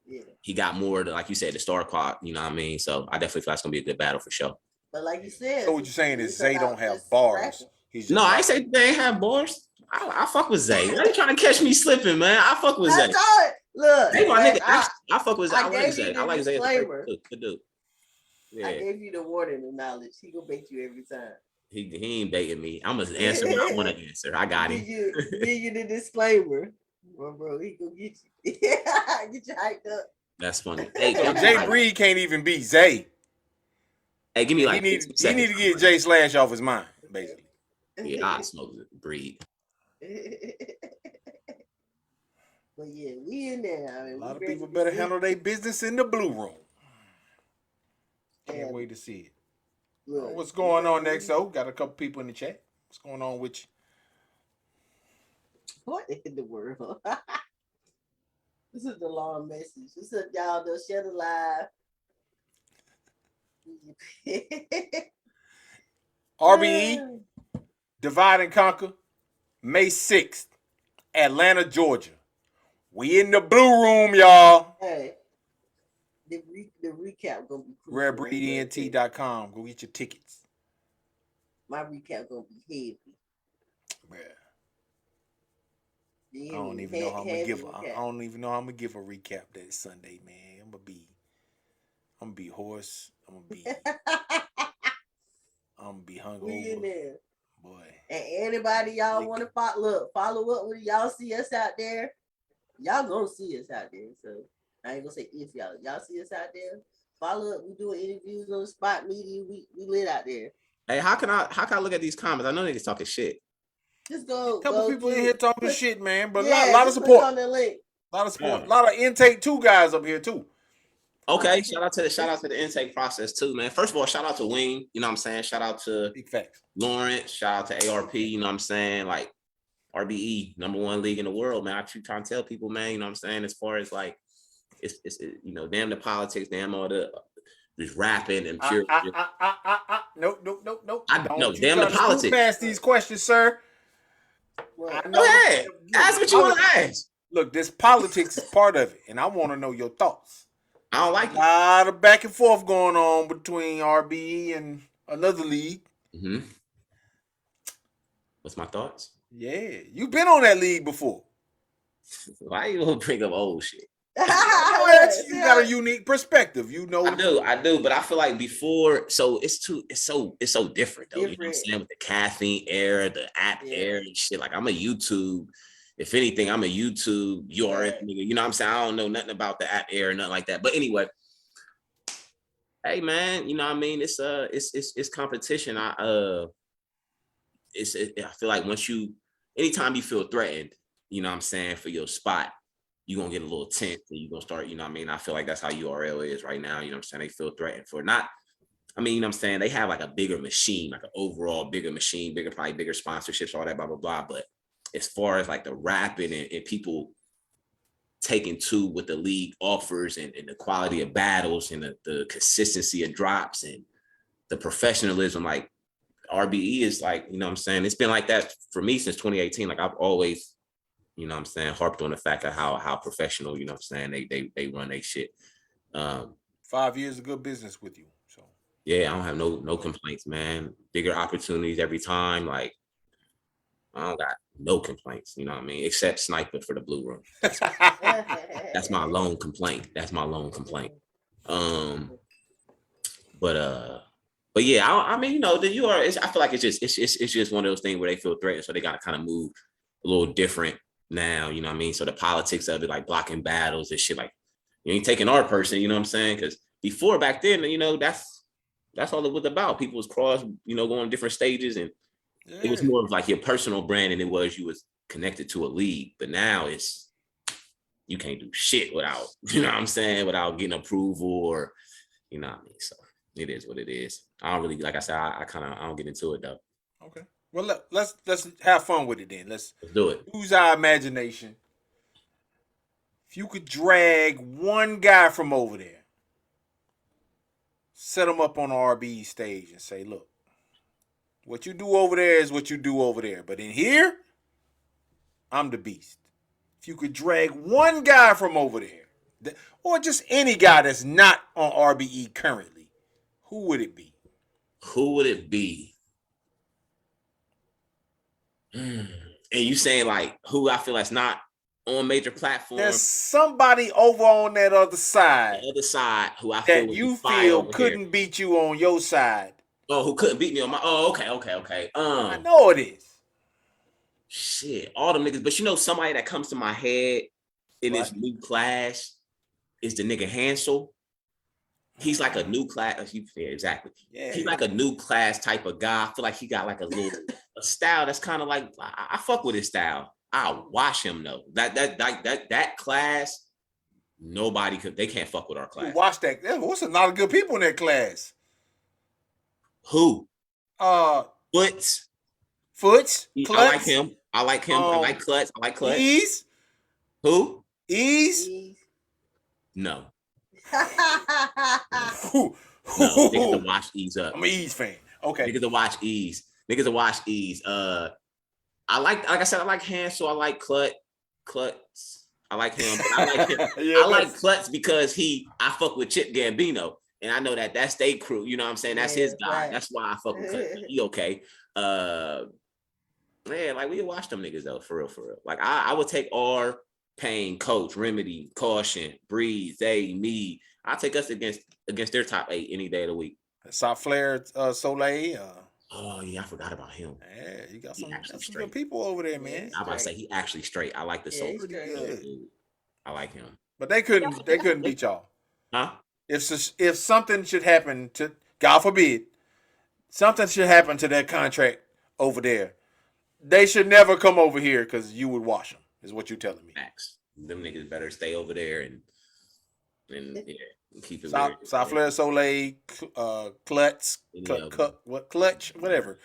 Yeah. He got more to, like you said, the star quad. You know what I mean? So I definitely feel like it's gonna be a good battle for sure. But like you said, so what you're saying is Zay don't have just bars. rapping. He's just no, I ain't say they ain't have bars. I fuck with Zay. Why are you trying to catch me slipping, man? I fuck with Zay. Look, Hey, my nigga, I fuck with Zay. I like Zay. I like Zay as a good dude. Yeah. I gave you the warning of knowledge. He gonna bait you every time. He ain't baiting me. I'm gonna answer what I want to answer. I got him. Give you the disclaimer. Well, bro, he gonna get you. Get you hyped up. That's funny. Hey, so Jay Breed can't even beat Zay. Hey, give me like he need to get Jay Slash off his mind, basically. Yeah, I smoke Breed. But yeah, we in there. I mean, a lot of people better handle their business in the Blue Room. Can't Yeah. wait to see it. Look, what's going on next, though? Got a couple people in the chat. What's going on with you? What in the world? This is the long message. What's up, y'all? The Shed Alive. RBE, Divide and Conquer, May 6th, Atlanta, Georgia. We in the Blue Room, y'all. Hey, the recap gonna be RareBreedENT.com. Go get your tickets. My recap gonna be heavy. I don't even know how I'm gonna give. I don't even know how I'm gonna give a recap that Sunday, man. I'm gonna be hoarse. I'm gonna be hungover. Boy. And anybody y'all want to follow up with y'all see us out there. Y'all gonna see us out there. So I ain't gonna say if y'all see us out there. Follow up. We doing interviews on the spot media. We lit out there. Hey, how can I look at these comments? I know niggas talking shit. Just go. A couple people in here talking shit, man. But yeah, a lot of support. On the link. A lot of support. A lot of intake 2 guys up here too. Okay, shout out to the intake process too, man. First of all, shout out to Wing, you know what I'm saying? Shout out to Big facts. Lawrence, shout out to ARP, you know what I'm saying? Like RBE, #1 league in the world, man. I keep trying to tell people, man, you know what I'm saying? As far as like it's you know, damn the politics, damn all the just rapping and pure. Nope. I know, damn the politics. Pass these questions, sir. Go ahead. Ask what you want to ask. Look, this politics is part of it, and I want to know your thoughts. I don't like it. A lot of back and forth going on between RBE and another league. Mm-hmm. What's my thoughts? Yeah, you've been on that league before. Why you gonna bring up old shit? You got a unique perspective, you know. I do, but I feel like before, so it's so different though. You know what I'm saying? With the caffeine era, the app era and shit. Like I'm a YouTube. If anything, I'm a YouTube URL nigga. You know what I'm saying? I don't know nothing about the app era, nothing like that. But anyway, hey man, you know what I mean? It's competition. I feel like anytime you feel threatened, you know what I'm saying, for your spot, you're gonna get a little tense and you're gonna start, you know what I mean? I feel like that's how URL is right now. You know what I'm saying? They feel threatened for not. I mean, you know what I'm saying? They have like a bigger machine, like an overall bigger machine, probably bigger sponsorships, all that, blah, blah, blah. But as far as like the rapping and people taking to what the league offers and the quality of battles and the consistency of drops and the professionalism, like RBE is like, you know what I'm saying? It's been like that for me since 2018. Like I've always, you know what I'm saying, harped on the fact of how professional, you know what I'm saying, they run their shit. 5 years of good business with you. So yeah, I don't have no complaints, man. Bigger opportunities every time. Like I don't got no complaints, you know what I mean? Except sniping for the Blue Room. That's my lone complaint. But yeah, I mean, you know, I feel like it's just one of those things where they feel threatened, so they gotta kind of move a little different now, you know what I mean? So the politics of it, like blocking battles and shit, like you ain't taking our person, you know what I'm saying? Because before, back then, you know, that's all it was about. People was cross, you know, going different stages, and it was more of like your personal brand than it was you was connected to a league. But now you can't do shit without, you know what I'm saying, without getting approval or, you know what I mean? So it is what it is. I don't really, like I said, I don't get into it though. Okay. Well, let's have fun with it then. Let's do it. Use our imagination. If you could drag one guy from over there, set him up on the RBE stage and say, look, what you do over there is what you do over there. But in here, I'm the beast. If you could drag one guy from over there, or just any guy that's not on RBE currently, who would it be? Who would it be? And you saying like who I feel that's not on major platforms? There's somebody over on that other side. The other side who I feel that you feel couldn't beat you on your side. Oh, who couldn't beat me on my? Oh, okay. I know it is. Shit, all them niggas. But you know, somebody that comes to my head in this new class is the nigga Hansel. He's like a new class. Yeah, exactly. Yeah. He's like a new class type of guy. I feel like he got like a little a style that's kind of like I fuck with his style. I'll watch him though. That class, nobody could. They can't fuck with our class. Watch that. What's a lot of good people in that class? Who? Foots. Klutz. I like him. I like Klutz. I like Klutz. Ease. Who? Ease. No. No, niggas to watch Ease up. I'm an Ease fan. Okay. Niggas to watch Ease. I like I said, I like Hansel. I like Klutz. I like him. But I like him. I like Klutz because I fuck with Chip Gambino. And I know that's they crew. You know what I'm saying? That's his guy. Right. That's why I fuck with Klutz. He okay. Man, like we watch them niggas though, for real. Like I would take R, Payne, Coach, Remedy, Caution, Breeze, they, me. I'll take us against their top 8 any day of the week. South Flair, Soleil. Oh yeah, I forgot about him. Yeah, you got some good people over there, man. I'm about to say he actually straight. I like the Soul. I like him. But they couldn't beat y'all. Huh? If something should happen to, God forbid, something should happen to that contract over there, they should never come over here because you would wash them. Is what you're telling me. Max, them niggas better stay over there and keep it. South Florida Soleil, Klutz, whatever.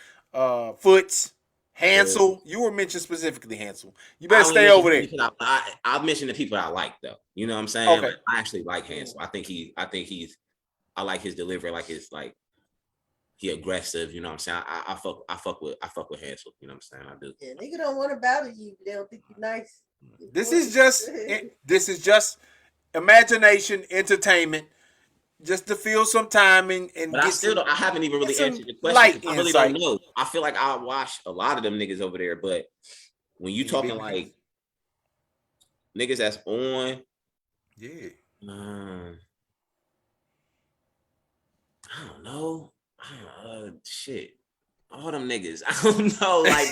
Foots, Hansel. You were mentioned specifically, Hansel. You better stay over there. I mentioned the people I like though. You know what I'm saying? Okay. Like, I actually like Hansel. I like his delivery. He aggressive, you know what I'm saying? I fuck with Hansel, you know what I'm saying? I do. Yeah, nigga don't want to battle you. They don't think you're nice. This is just imagination, entertainment, just to fill some time and but I haven't even really answered the question. I really don't know. I feel like I watch a lot of them niggas over there, but when you talking like niggas that's on, I don't know. Shit. All them niggas. I don't know. Like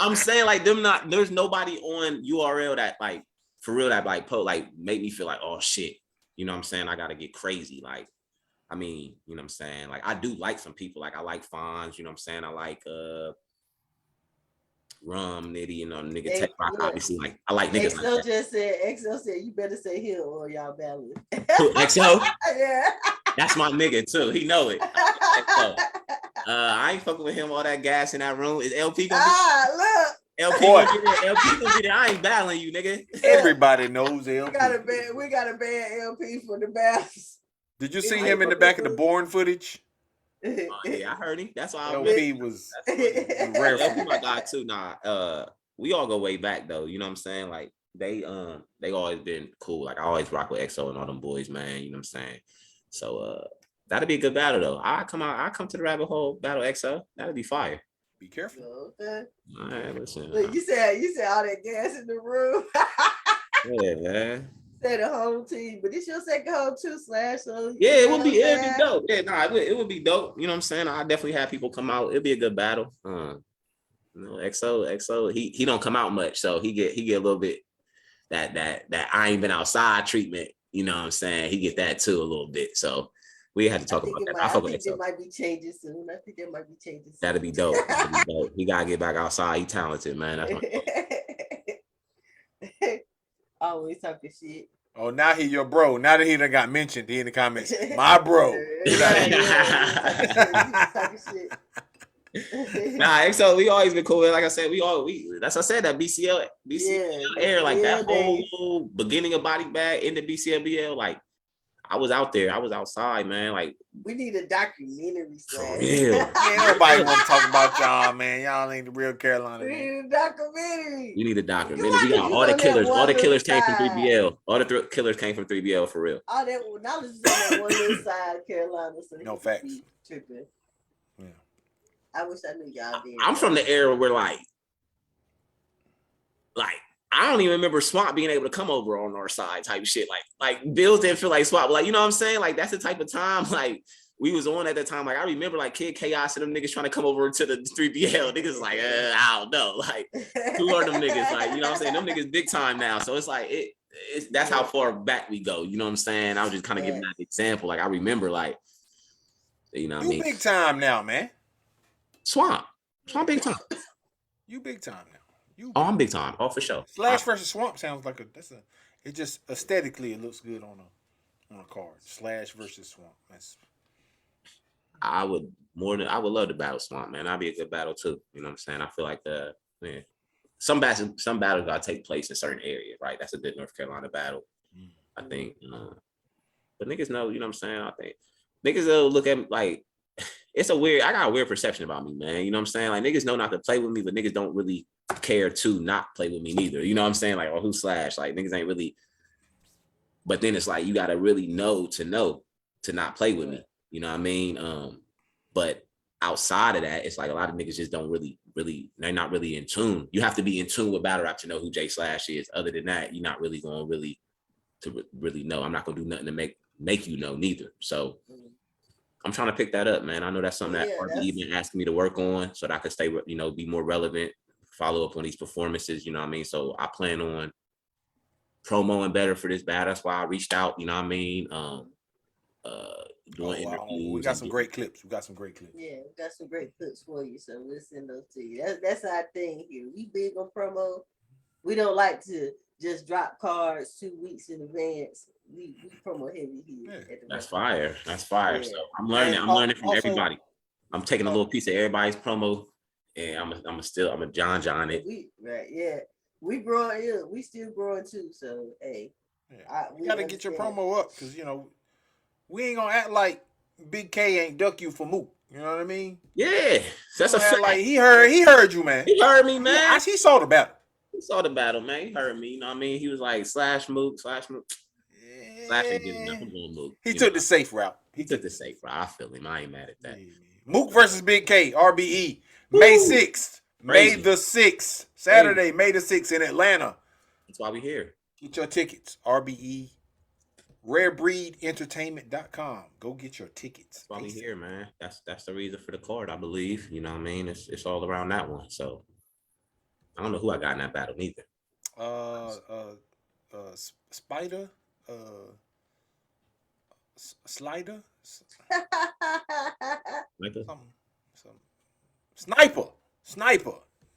I'm saying, like them not. There's nobody on URL that like for real that like make me feel like oh shit. You know what I'm saying? I gotta get crazy. Like, I mean, you know what I'm saying? Like I do like some people. Like I like Fonz. You know what I'm saying? I like Rum, Nitty. You know, nigga Tech Rock. Obviously, like I like niggas. XO said you better say him or y'all battling. XO? Yeah. That's my nigga too. He know it. I ain't fucking with him all that gas in that room. Is LP gonna be? Look. LP gonna be there. I ain't battling you, nigga. Everybody knows LP. We got a bad LP for the battles. Did you see him in the back of the Born footage? Yeah, I heard him. That's why LP was rare. LP my guy too. Nah, we all go way back though. You know what I'm saying? Like they always been cool. Like I always rock with XO and all them boys, man. You know what I'm saying? So that'd be a good battle though. I come to the rabbit hole battle XO. That'd be fire. Be careful. Okay. All right, listen. Look, you said all that gas in the room. Yeah, man. Say the home team, but this your second home too, Slash. So yeah, it'd be dope. Yeah, it would be dope. You know what I'm saying? I definitely have people come out. It'd be a good battle. You know, XO, he don't come out much, so he get a little bit that I ain't been outside treatment. You know what I'm saying? He get that too a little bit. So we had to talk about that. I think it might be changing soon. That'd be dope. He gotta get back outside. He talented, man. That's always talking shit. Oh, now he your bro. Now that he done got mentioned, he in the comments. My bro. Nah, XO, we always been cool. Like I said, that's what I said, that BCL air, like that whole beginning of Body Bag in the BCLBL, like I was out there. I was outside, man. Like we need a documentary. For real. Man, nobody want to talk about y'all, man. Y'all ain't the real Carolina. We need a documentary. You need a documentary. We got all the killers. All the killers came from 3BL. All the killers came from 3BL for real. All that knowledge is on that one little side of Carolina. So no facts. Tripping. Yeah. I wish I knew y'all did. I'm from the era where like I don't even remember Swamp being able to come over on our side type shit. Like Bills didn't feel like Swamp. Like, you know what I'm saying? Like that's the type of time like we was on at that time. Like I remember like Kid Chaos and them niggas trying to come over to the 3BL. Niggas like, I don't know. Like who are them niggas? Like, you know what I'm saying? Them niggas big time now. So it's like that's how far back we go. You know what I'm saying? I was just kind of giving that example. Like I remember like, you know what I mean? You big time now, man. Swamp big time. You big time now. I'm big time. Oh, for sure. Slash versus Swamp sounds like it just aesthetically it looks good on a card. Slash versus Swamp. I would love to battle Swamp, man. That'd be a good battle too. You know what I'm saying? I feel like some battles gotta take place in certain areas, right? That's a good North Carolina battle. I think. But niggas know, you know what I'm saying? I think niggas will look at like I got a weird perception about me, man. You know what I'm saying? Like niggas know not to play with me, but niggas don't really care to not play with me neither. You know what I'm saying? Like, who's Slash? Like niggas ain't really. But then it's like you gotta really know to not play with me. You know what I mean? But outside of that, it's like a lot of niggas just don't really, they're not really in tune. You have to be in tune with battle rap to know who Jay Slash is. Other than that, you're not really going to really know. I'm not gonna do nothing to make you know neither. So I'm trying to pick that up, man. I know that's something that RBE been asking me to work on so that I could stay, be more relevant, follow up on these performances, you know what I mean? So I plan on promoing better for this battle. That's why I reached out, you know what I mean? Doing interviews. We got some great clips. Yeah, we got some great clips for you. So we'll send those to you. That's our thing here. We big on promo. We don't like to just drop cards 2 weeks in advance. We promo heavy here. Yeah, that's fire. That's fire. Yeah. So I'm learning from everybody. I'm taking a little piece of everybody's promo, and I'm a John it. We growing. We still growing too. So hey, you gotta get your promo up because we ain't gonna act like Big K ain't duck you for Mook. You know what I mean? Yeah, that's a fact. Like he heard you, man. He heard me, man. He saw the battle. He saw the battle, man. He heard me. You know what I mean? He was like Slash Mook. Slash ain't getting enough. I'm going Mook. He took the safe route. He took the safe route. I feel him. I ain't mad at that. Mook versus Big K, RBE, May 6th. May the 6th. Saturday, May the 6th in Atlanta. That's why we here. Get your tickets. RBE. RareBreedEntertainment.com. Go get your tickets. That's why we here, man. That's the reason for the card, I believe. You know what I mean? It's all around that one. So I don't know who I got in that battle neither. Spider, Slider, Sniper.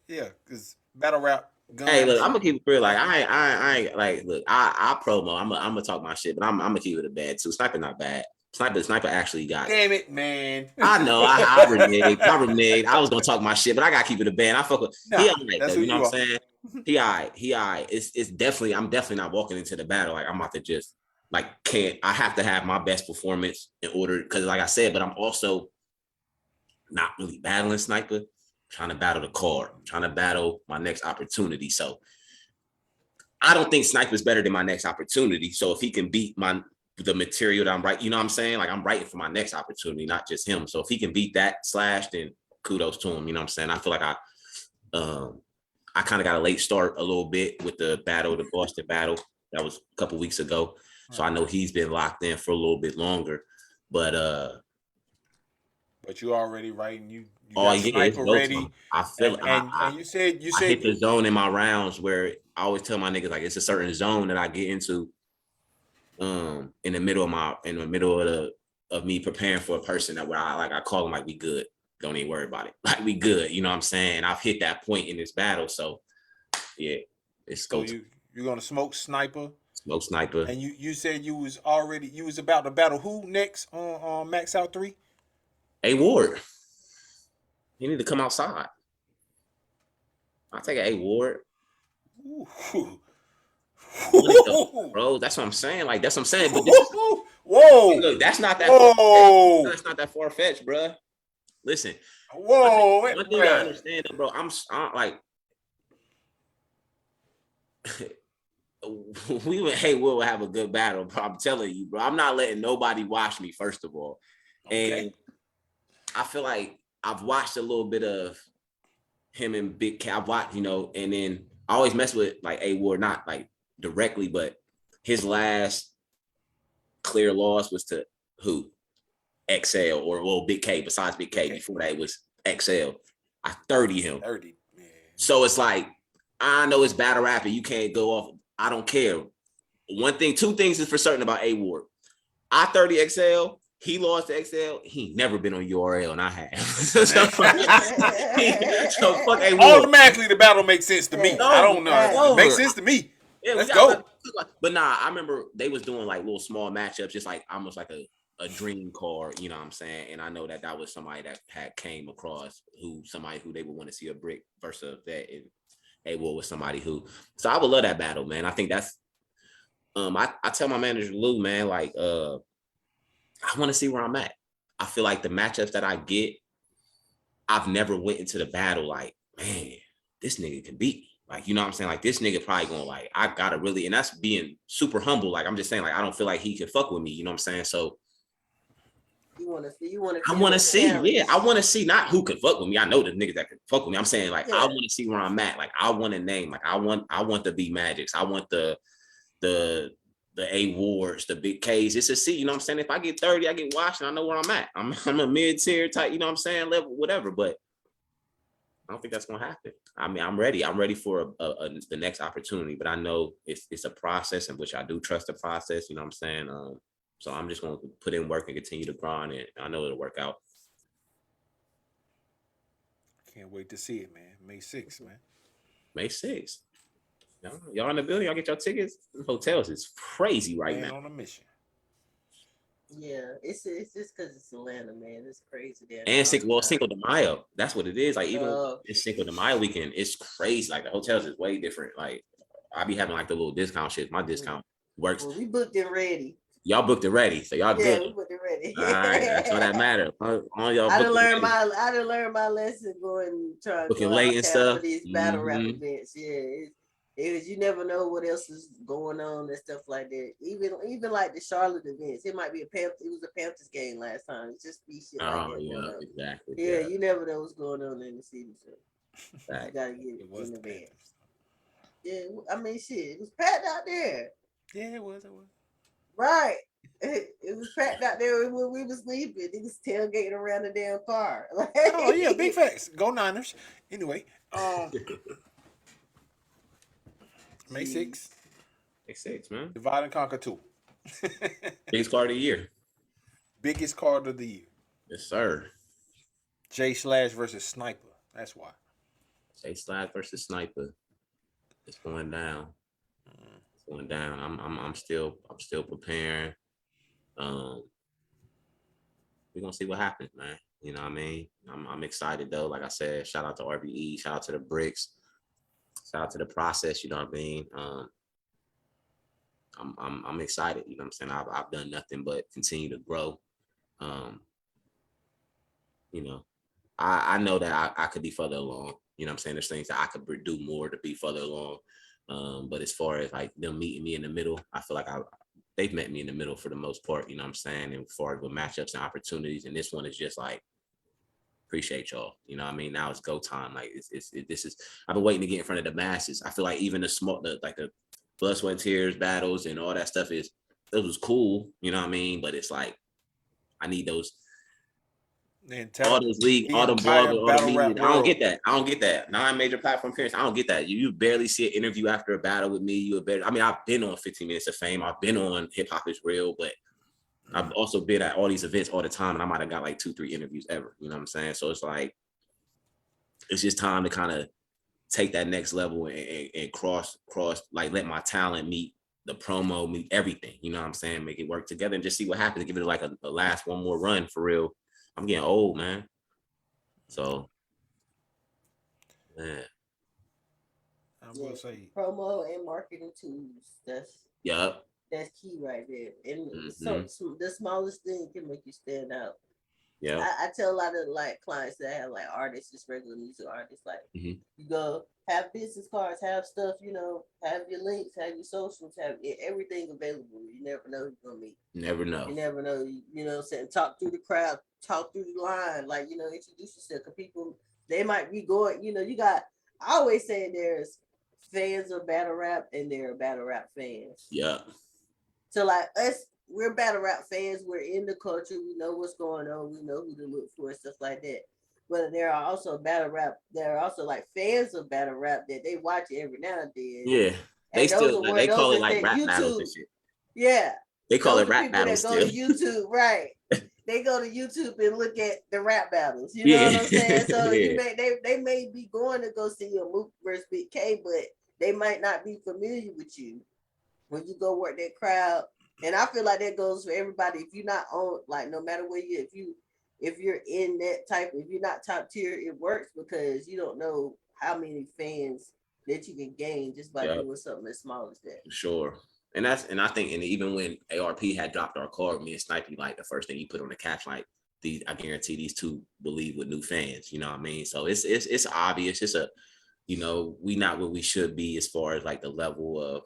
Yeah, because battle rap. Hey, look, I'm gonna keep it real. Like I ain't like. Look, I promo. I'm gonna talk my shit, but I'm gonna keep it a bad too. Sniper not bad. Sniper actually got. Damn it, man! I know. I reneged. I was gonna talk my shit, but I gotta keep it a band. I fuck with. He alright, though, you know what I'm saying? He alright. It's definitely. I'm definitely not walking into the battle like I'm about to just like can't. I have to have my best performance in order because, like I said, but I'm also not really battling Sniper. Trying to battle the card, trying to battle my next opportunity. So I don't think Sniper's better than my next opportunity. So if he can beat the material that I'm writing, you know what I'm saying? Like I'm writing for my next opportunity, not just him. So if he can beat that Slash, then kudos to him. You know what I'm saying? I feel like I kind of got a late start a little bit with the Boston battle. That was a couple weeks ago. So I know he's been locked in for a little bit longer. But you already writing you it's ready. I feel and you said I hit the zone in my rounds where I always tell my niggas like it's a certain zone that I get into in the middle of me preparing for a person that where I call them like we good. Don't even worry about it. Like we good. You know what I'm saying? I've hit that point in this battle. So yeah, it's so you're gonna smoke Sniper. Smoke Sniper. And you said you was about to battle who next on Max Out 3? A Ward. You need to come outside. I'll take an A Ward. bro. That's what I'm saying. Like that's what I'm saying. But look, that's not that. That's not that far fetched, bro. Listen. One thing I understand, bro. I'm like. We'll have a good battle, bro. I'm telling you, bro. I'm not letting nobody watch me, first of all. Okay. And I feel like I've watched a little bit of him and Big K. I've watched, and then I always mess with like A Ward, not like directly, but his last clear loss was to who? XL or Big K, besides Big K. Before that, it was XL. I 30 him. 30. Man. So it's like, I know it's battle rapping. You can't go off. I don't care. Two things is for certain about A Ward. I 30 XL. He lost to XL. He never been on URL, and I have. so fuck A Ward. Automatically, the battle makes sense to me. I don't know. It makes sense to me. Yeah, let's go. But nah, I remember they was doing like little small matchups, just like almost like a dream card. You know what I'm saying? And I know that was somebody that had came across somebody who they would want to see a brick versus that. And A Ward was somebody who. So I would love that battle, man. I think that's. I tell my manager Lou, man, like I want to see where I'm at. I feel like the matchups that I get, I've never went into the battle like, man, this nigga can beat me. Like, you know what I'm saying? Like, this nigga probably going like, I gotta really, and that's being super humble. Like, I'm just saying, like, I don't feel like he can fuck with me. You know what I'm saying? So I want to see, yeah. I want to see not who can fuck with me. I know the niggas that can fuck with me. I'm saying, like, I want to see where I'm at. Like, I want to name. Like, I want the B Magics. I want the A Wards, the Big K's. It's a C, you know what I'm saying? If I get 30, I get washed and I know where I'm at. I'm a mid-tier type, you know what I'm saying? Level, whatever, but I don't think that's gonna happen. I mean, I'm ready. I'm ready for the next opportunity, but I know it's a process in which I do trust the process, you know what I'm saying? So I'm just gonna put in work and continue to grind, and I know it'll work out. Can't wait to see it, man. May 6th, man. May 6th. Y'all in the building, y'all get your tickets. The hotels is crazy right now. On a mission. Yeah, it's just because it's Atlanta, man. It's crazy there. And Cinco de Mayo. That's what it is. Like, even it's Cinco de Mayo weekend, it's crazy. Like, the hotels is way different. Like, I be having like the little discount shit. My discount works. Well, we booked it ready. Y'all booked it ready, so y'all good. Yeah, we booked it ready. All right, that's all that matters. All y'all. I done learned my lesson going trying to go late and stuff for these battle rap events. Yeah. You never know what else is going on and stuff like that. Even like the Charlotte events, it might be it was a Panthers game last time. It's just be shit like that. Yeah, exactly. Yeah, you never know what's going on in the city. So you gotta get it in advance. Yeah, I mean, shit, it was packed out there. Yeah, it was. Right. It was packed out there when we was sleeping. It was tailgating around the damn car. Oh yeah, big facts. Go Niners. Anyway, May 6th. May 6th, man. Divide and Conquer 2. Biggest card of the year. Biggest card of the year. Yes, sir. J Slash versus Sniper. That's why. J Slash versus Sniper. It's going down. It's going down. I'm still preparing. We're gonna see what happens, man. You know what I mean? I'm excited though. Like I said, shout out to RBE, shout out to the Bricks. Shout out to the process, you know what I mean? I'm excited, you know what I'm saying? I've done nothing but continue to grow. I know that I could be further along, you know what I'm saying? There's things that I could do more to be further along. But as far as like them meeting me in the middle, I feel like they've met me in the middle for the most part, you know what I'm saying? And as far as with matchups and opportunities, and this one is just like, appreciate y'all. You know what I mean? Now it's go time. Like this is I've been waiting to get in front of the masses. I feel like even the blood, sweat, and tears battles and all that stuff it was cool, you know what I mean? But it's like I need those all those league, all the blogs, all the media. I don't get that. 9 major platform appearances. I don't get that. You barely see an interview after a battle with me. I mean, I've been on 15 Minutes of Fame. I've been on Hip Hop Is Real, but I've also been at all these events all the time, and I might have got like 2-3 interviews ever. You know what I'm saying? So it's like, it's just time to kind of take that next level and cross, like let my talent meet the promo, meet everything. You know what I'm saying? Make it work together and just see what happens. Give it like a last one more run for real. I'm getting old, man. So, man. will say promo and marketing tools. That's key right there. And so the smallest thing can make you stand out. Yeah, I tell a lot of like clients that have like artists, just regular music artists, like you go have business cards, have stuff, have your links, have your socials, have everything available. You never know who you're gonna meet. Never know. You never know. Saying talk through the crowd, talk through the line, like introduce yourself. Cause people they might be going. You got. I always say there's fans of battle rap and there are battle rap fans. Yeah. So like us. We're battle rap fans. We're in the culture. We know what's going on. We know who to look for and stuff like that. But there are also battle rap. There are also like fans of battle rap that they watch it every now and then. Yeah, they still they call it like rap YouTube. Battles and shit. Yeah, they call it rap battles. That go to YouTube, right? They go to YouTube and look at the rap battles. You know what I'm saying? So they may be going to go see a Mook versus Big K, but they might not be familiar with you when you go work that crowd. And I feel like that goes for everybody. If you're not on, like, no matter where if you're in that type, if you're not top tier, it works because you don't know how many fans that you can gain just by doing something as small as that. Sure. And I think even when ARP had dropped our card, me and Snipey, like the first thing you put on the caption, like I guarantee these two believe with new fans. You know what I mean? So it's obvious. It's we not where we should be as far as like the level of,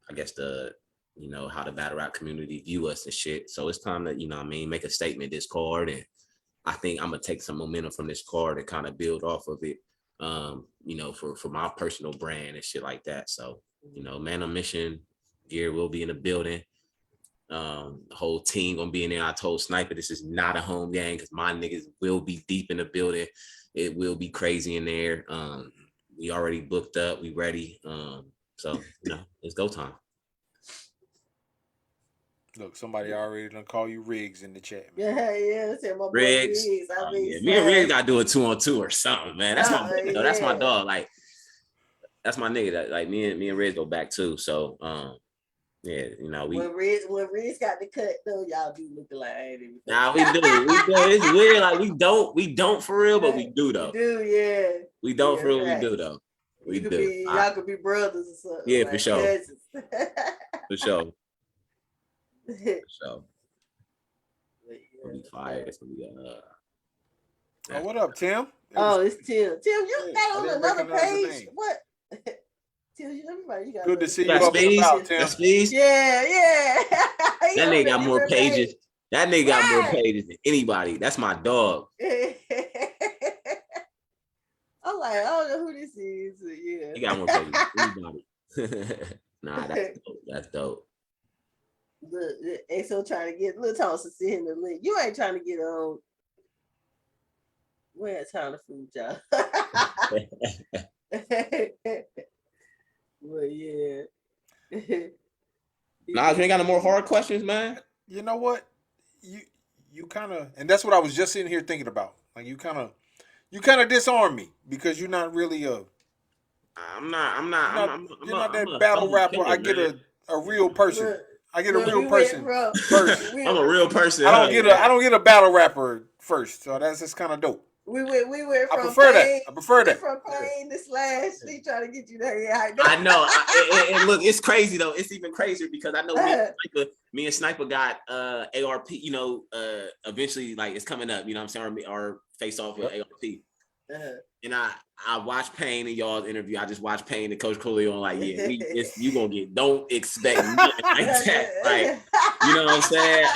I guess how the battle rap community view us and shit. So it's time to, make a statement this card. And I think I'm going to take some momentum from this card and kind of build off of it, for my personal brand and shit like that. So, Man on Mission gear will be in the building. The whole team going to be in there. I told Sniper, this is not a home game because my niggas will be deep in the building. It will be crazy in there. We already booked up. We ready. So, it's go time. Look, somebody already done call you Riggs in the chat. Man. Yeah. Say my boy Riggs. Me and Riggs gotta do a 2-on-2 or something, man. That's my nigga. That's my dog. Like, that's my nigga. That like me and Riggs go back too. So, we. When Riggs got the cut though, y'all be looking like I ain't even. Nah, we do. It's weird. Like we don't for real, but we do though. We do, yeah. We don't for real. Right. We do though. We do. Y'all could be brothers or something. Yeah, like for sure. For sure. So it'll be fire. It's gonna be Oh, what up, Tim? It's Tim. Tim, you got on another page. What? Tim, everybody, you got. Good to see you up and about, Tim. Yeah. That nigga got more pages. That nigga got more pages than anybody. That's my dog. I'm like, I don't know who this is. Yeah. He got more pages than anybody. Nah, that's dope. That's dope. Look, XO trying to get Lil Thomas to send him the link. You ain't trying to get on. We ain't trying to fool y'all. Well, yeah. Nah, you ain't got no more hard questions, man. You know what? You kind of, and that's what I was just sitting here thinking about. Like you kind of disarm me because you're not really you're not that battle rapper. I get a real person. I get a real person first. I'm a real person. I don't get a battle rapper first. So that's just kind of dope. We went from I prefer that. From pain to slash. They try to get you there. I know. And look, it's crazy though. It's even crazier because I know me and Sniper got ARP. Eventually, like it's coming up. You know what I'm saying? Our face off with ARP. And I watched Payne in y'all's interview. I just watched Payne and Coach Coolio. Like, yeah, you gonna get. Don't expect nothing like that. Like, you know what I'm saying?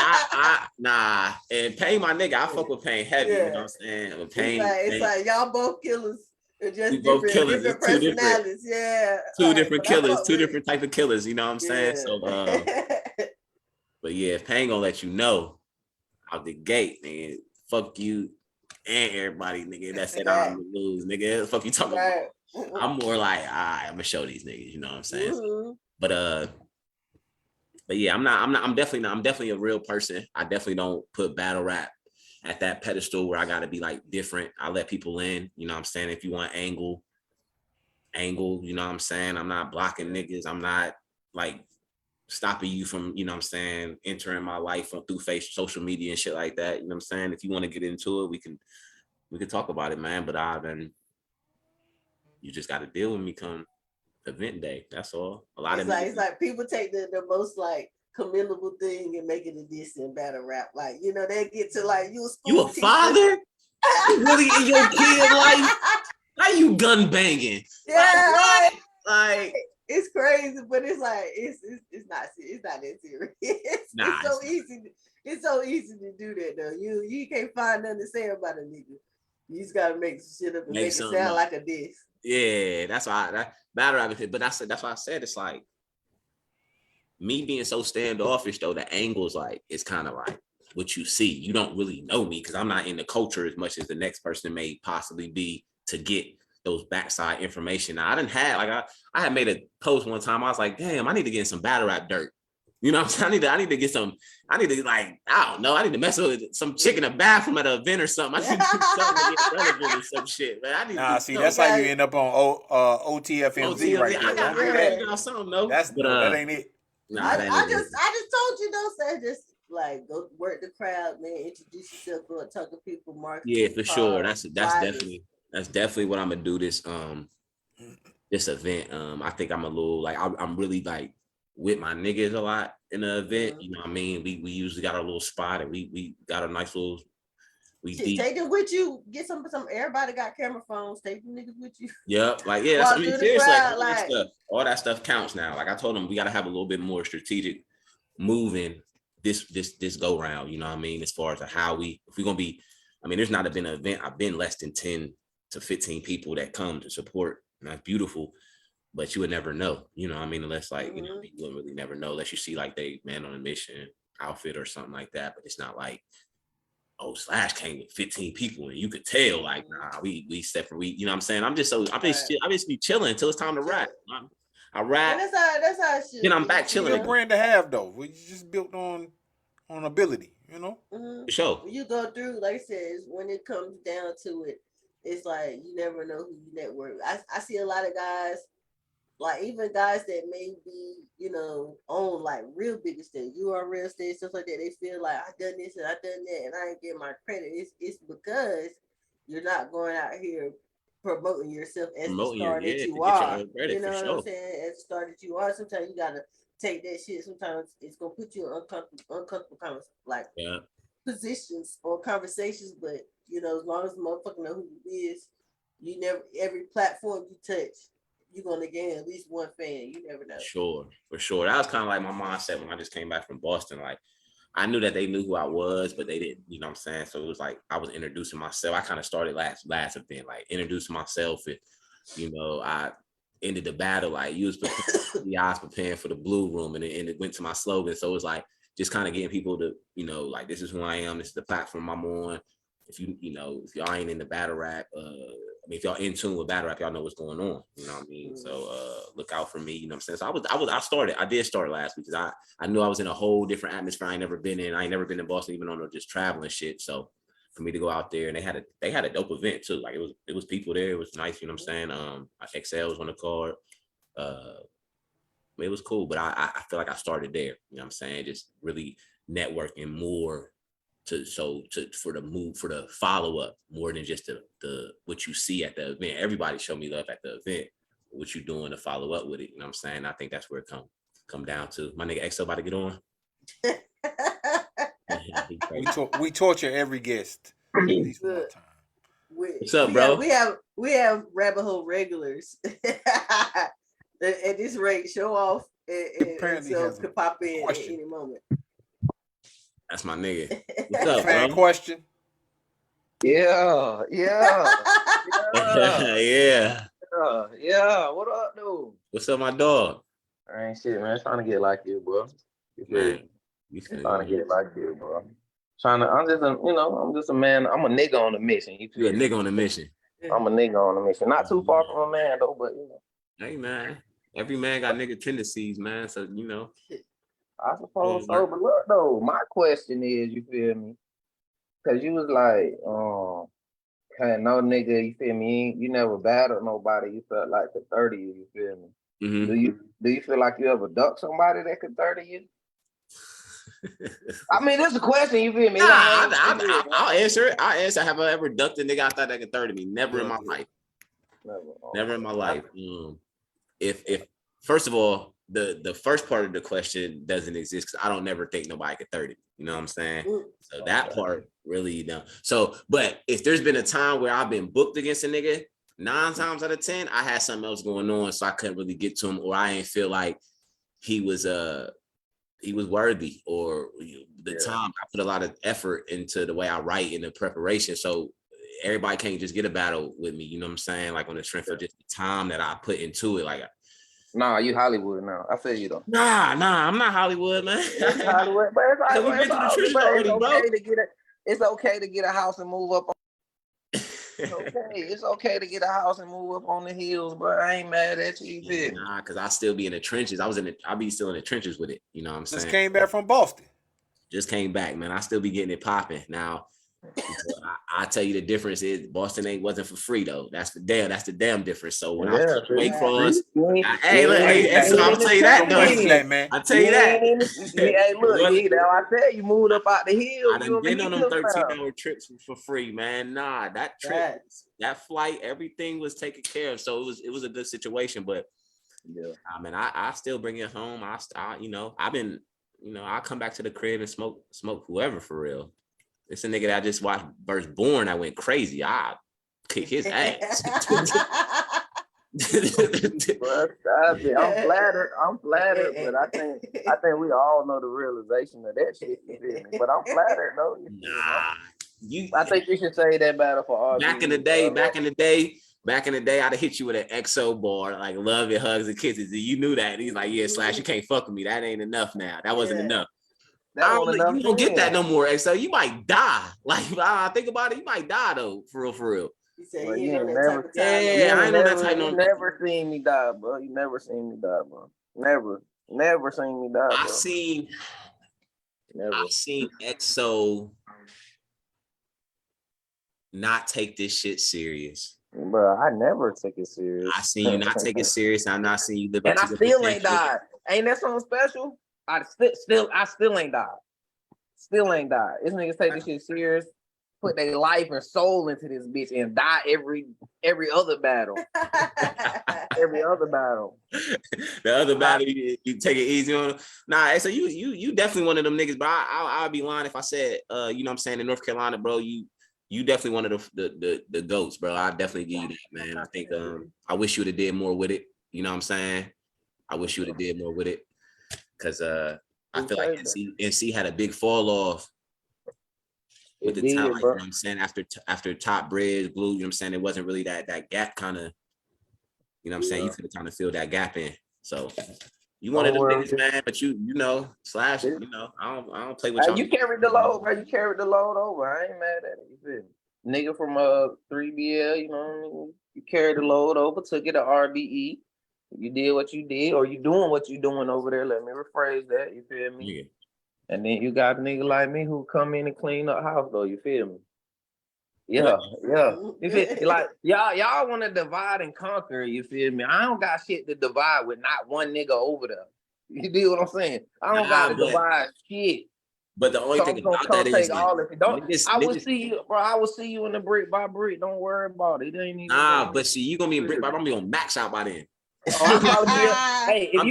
Nah. And Payne, my nigga, I fuck with Payne heavy. You know what I'm saying? With Payne, it's like y'all both killers. Just different personalities. Yeah. Two different killers. Two different type of killers. You know what I'm saying? So, but yeah, if Payne gonna let you know out the gate, nigga, fuck you. And everybody, nigga, that said I'm gonna lose, nigga. What the fuck you talking about? I'm more like, I'm gonna show these niggas, you know what I'm saying? Mm-hmm. But yeah, I'm definitely a real person. I definitely don't put battle rap at that pedestal where I gotta be like different. I let people in, you know what I'm saying? If you want angle, you know what I'm saying? I'm not blocking niggas. I'm not like stopping you from, you know what I'm saying, entering my life through social media and shit like that. You know what I'm saying? If you want to get into it, we can talk about it, man. But you just got to deal with me come event day. That's all. A lot it's of it's like people take the most like commendable thing and make it a diss and battle rap. Like, you know, they get to like you a school You a teacher. father? You really in your kid life? How you gun banging? Yeah, like it's crazy, but it's like it's not that serious. It's so easy. It's so easy to do that though. You can't find nothing to say about a nigga. You just gotta make some shit up and make it sound like a diss. Yeah, that's why that battle rap. But that's why I said it's like me being so standoffish though. The angles like it's kind of like what you see. You don't really know me because I'm not in the culture as much as the next person may possibly be to get those backside information. Now, I didn't have like I had made a post one time. I was like, damn, I need to get in some battle rap dirt. You know what I'm saying? I need to get some, I need to like, I don't know, I need to mess with some chick in a bathroom at an event or something. I need to do something to get relevant or some shit, man. I need to that's how you end up on OTFMZ right there. I got to figure out something though. That ain't it. I just told you though, say just like go work the crowd, man. Introduce yourself, go and talk to people, marketing. Yeah, for sure. That's definitely what I'm gonna do this event. I think I'm a little like I'm really like with my niggas a lot in the event. You know what I mean? We usually got our little spot and we got a nice little. Take it with you. Get some. Everybody got camera phones. Take the niggas with you. Yep. Like I mean, seriously, like, all that stuff counts now. Like I told them, we got to have a little bit more strategic moving this go round. You know what I mean? As far as how if we're gonna be, I mean, there's not been an event. I've been less than 10 to 15 people that come to support, and that's beautiful. But you would never know, you know what I mean? Unless like, you know, you wouldn't really never know unless you see like they man on a mission outfit or something like that. But it's not like, oh, Slash came with 15 people and you could tell like, nah, we separate, you know what I'm saying? I just be chilling until it's time to rap. I rap. And that's how it should. Then I'm back chilling. It's a brand to have though. We just built on ability, you know? For sure. When you go through, like I said, when it comes down to it, it's like you never know who you network. I see a lot of guys, like even guys that may be, you know, on like real big estate, URL stage, stuff like that. They feel like I done this and I done that, and I ain't getting my credit. It's because you're not going out here promoting yourself as the star that you are. You know what I'm saying? As the star that you are, sometimes you gotta take that shit. Sometimes it's gonna put you in uncomfortable positions or conversations. But you know, as long as the motherfucker know who you is, you never every platform you touch, you're gonna gain at least one fan. You never know. For sure. That was kind of like my mindset when I just came back from Boston. Like I knew that they knew who I was, but they didn't, you know what I'm saying? So it was like I was introducing myself. I kind of started last event, like introducing myself, and you know, I ended the battle like you was preparing for the BlueRoom, and it went to my slogan. So it was like just kind of getting people to, you know, like this is who I am, this is the platform I'm on. If if y'all ain't in the battle rap, I mean, if y'all in tune with battle rap, y'all know what's going on. You know what I mean? So look out for me. You know what I'm saying? So I did start last week because I knew I was in a whole different atmosphere I ain't never been in. I ain't never been in Boston, even on just traveling shit. So for me to go out there, and they had a dope event too. Like it was people there. It was nice. You know what I'm saying? XL was on the card. It was cool, but I feel like I started there. You know what I'm saying? Just really networking more. For the follow up more than just the what you see at the event. Everybody show me love at the event. What you doing to follow up with it? You know what I'm saying? I think that's where it come down to. My nigga XO about to get on. we torture every guest at least one time. What's up, bro? We have rabbit hole regulars. At this rate, show off and so could pop in at any moment. That's my nigga. What's up, fan bro? Question. Yeah. Yeah. What up, dude? What's up, my dog? I ain't shit, man. Trying to get like you, bro. Man, trying to get like you, bro. I'm just a man. I'm a nigga on a mission. You a nigga on a mission. I'm a nigga on a mission. Not too far from a man though, but you know. Hey man, every man got nigga tendencies, man. So you know. I suppose so, but look though, my question is, you feel me? Cause you was like, no nigga, you feel me? You never battled nobody. You felt like could 30 you. You feel me? Mm-hmm. Do you feel like you ever ducked somebody that could 30 you? I mean, this is a question. You feel me? I'll answer it. Have I ever ducked a nigga I thought that could 30 me? Never in my life. Never in my life. if first of all, the first part of the question doesn't exist because I don't never think nobody could 30. You know what I'm saying? So that part really, you know. So, but if there's been a time where I've been booked against a nigga, 9 times out of 10, I had something else going on, so I couldn't really get to him, or I didn't feel like he was worthy, or the time I put a lot of effort into the way I write in the preparation. So everybody can't just get a battle with me. You know what I'm saying? Like on the strength of just the time that I put into it. Like, nah, you Hollywood now. I feel you though. Nah, I'm not Hollywood, man. It's Hollywood, but We've been through the trenches already, bro. It's okay to get a house and move up. It's okay to get a house and move up on the hills, but I ain't mad at you. Nah, because I still be in the trenches. I'll be still in the trenches with it. You know what I'm saying? Just came back from Boston. Just came back, man. I still be getting it popping. Now, I tell you the difference is Boston wasn't for free though. That's the damn difference. So when I Waycross, hey, so I'll tell you that though. Man. I'll tell you that. Hey, look, I tell you moved up out the hills. I done been on them 13-hour trips for free, man. Nah, that trip, that flight, everything was taken care of. So it was a good situation. But I mean, I still bring it home. I've been, I come back to the crib and smoke whoever for real. It's a nigga that I just watched First Born that went crazy. I kick his ass. I'm flattered, but I think we all know the realization of that shit. But I'm flattered though. I think you should say that battle for RB. Back in the day, I'd have hit you with an XO bar, like love and hugs and kisses. And you knew that. And he's like, yeah, Slash, you can't fuck with me. That ain't enough now. That wasn't enough. You don't get that no more, XO. You might die. Like, I think about it, you might die though, for real. You said well, you ain't never seen never seen me die, bro. You never seen me die, bro. Never seen me die, bro. I've seen XO not take this shit serious. Bro, I never take it serious. I seen you not take it serious. I'm not seeing you live up to the potential. And I still ain't died. Ain't that something special? I still ain't died. Still ain't died. This niggas take this shit serious, put their life and soul into this bitch and die every other battle. Every other battle. The other battle, you take it easy on. Nah, so you definitely one of them niggas, but I'll be lying if I said, you know what I'm saying, in North Carolina, bro, you definitely one of the goats, bro. I definitely give you that, man. I think I wish you would have did more with it. You know what I'm saying? I wish you would have did more with it. Because I feel like NC had a big fall off with the talent, you know what I'm saying, after Top Bridge, Blue, you know what I'm saying, it wasn't really that gap kind of, you know what I'm saying, you could have kind of filled that gap in. So you wanted the niggas, man, but you know, Slash, you know, I don't play with y'all. You carried the load, bro. You carried the load over. I ain't mad at it. You feel me? Nigga from 3BL, you know what I mean? You carried the load over, took it to RBE. You did what you did, or you doing what you doing over there. Let me rephrase that. You feel me? Yeah. And then you got a nigga like me who come in and clean up house, though. You feel me? Yeah. You feel like y'all want to divide and conquer. You feel me? I don't got shit to divide with not one nigga over there. You do what I'm saying? I don't got to divide shit. But the only thing about that is, I will see you, bro. I will see you in the brick by brick. Don't worry about it. It ain't even. But see, you gonna be in brick by brick. I'm gonna be on max out by then. I'll probably be by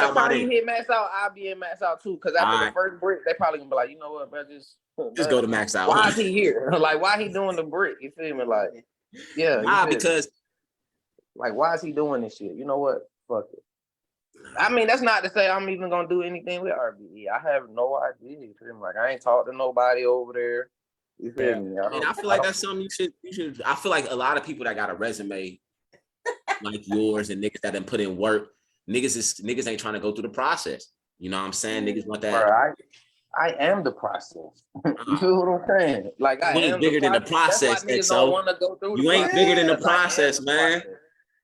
the time you hit max out, I'll be in max out too. Because after the first brick, they probably gonna be like, you know what, bro, just go to max out. Why is he here? Like, why he doing the brick? You feel me? Like, because like, why is he doing this shit? You know what? Fuck it. I mean, that's not to say I'm even gonna do anything with RBE. I have no idea. You feel me? Like, I ain't talked to nobody over there. You feel me? And I feel like that's something you should. I feel like a lot of people that got a resume like yours and niggas that done put in work, niggas ain't trying to go through the process. You know what I'm saying? Niggas want that. Bro, I am the process. You feel what I'm saying? Like, I am bigger than the process. You ain't bigger than the process, man.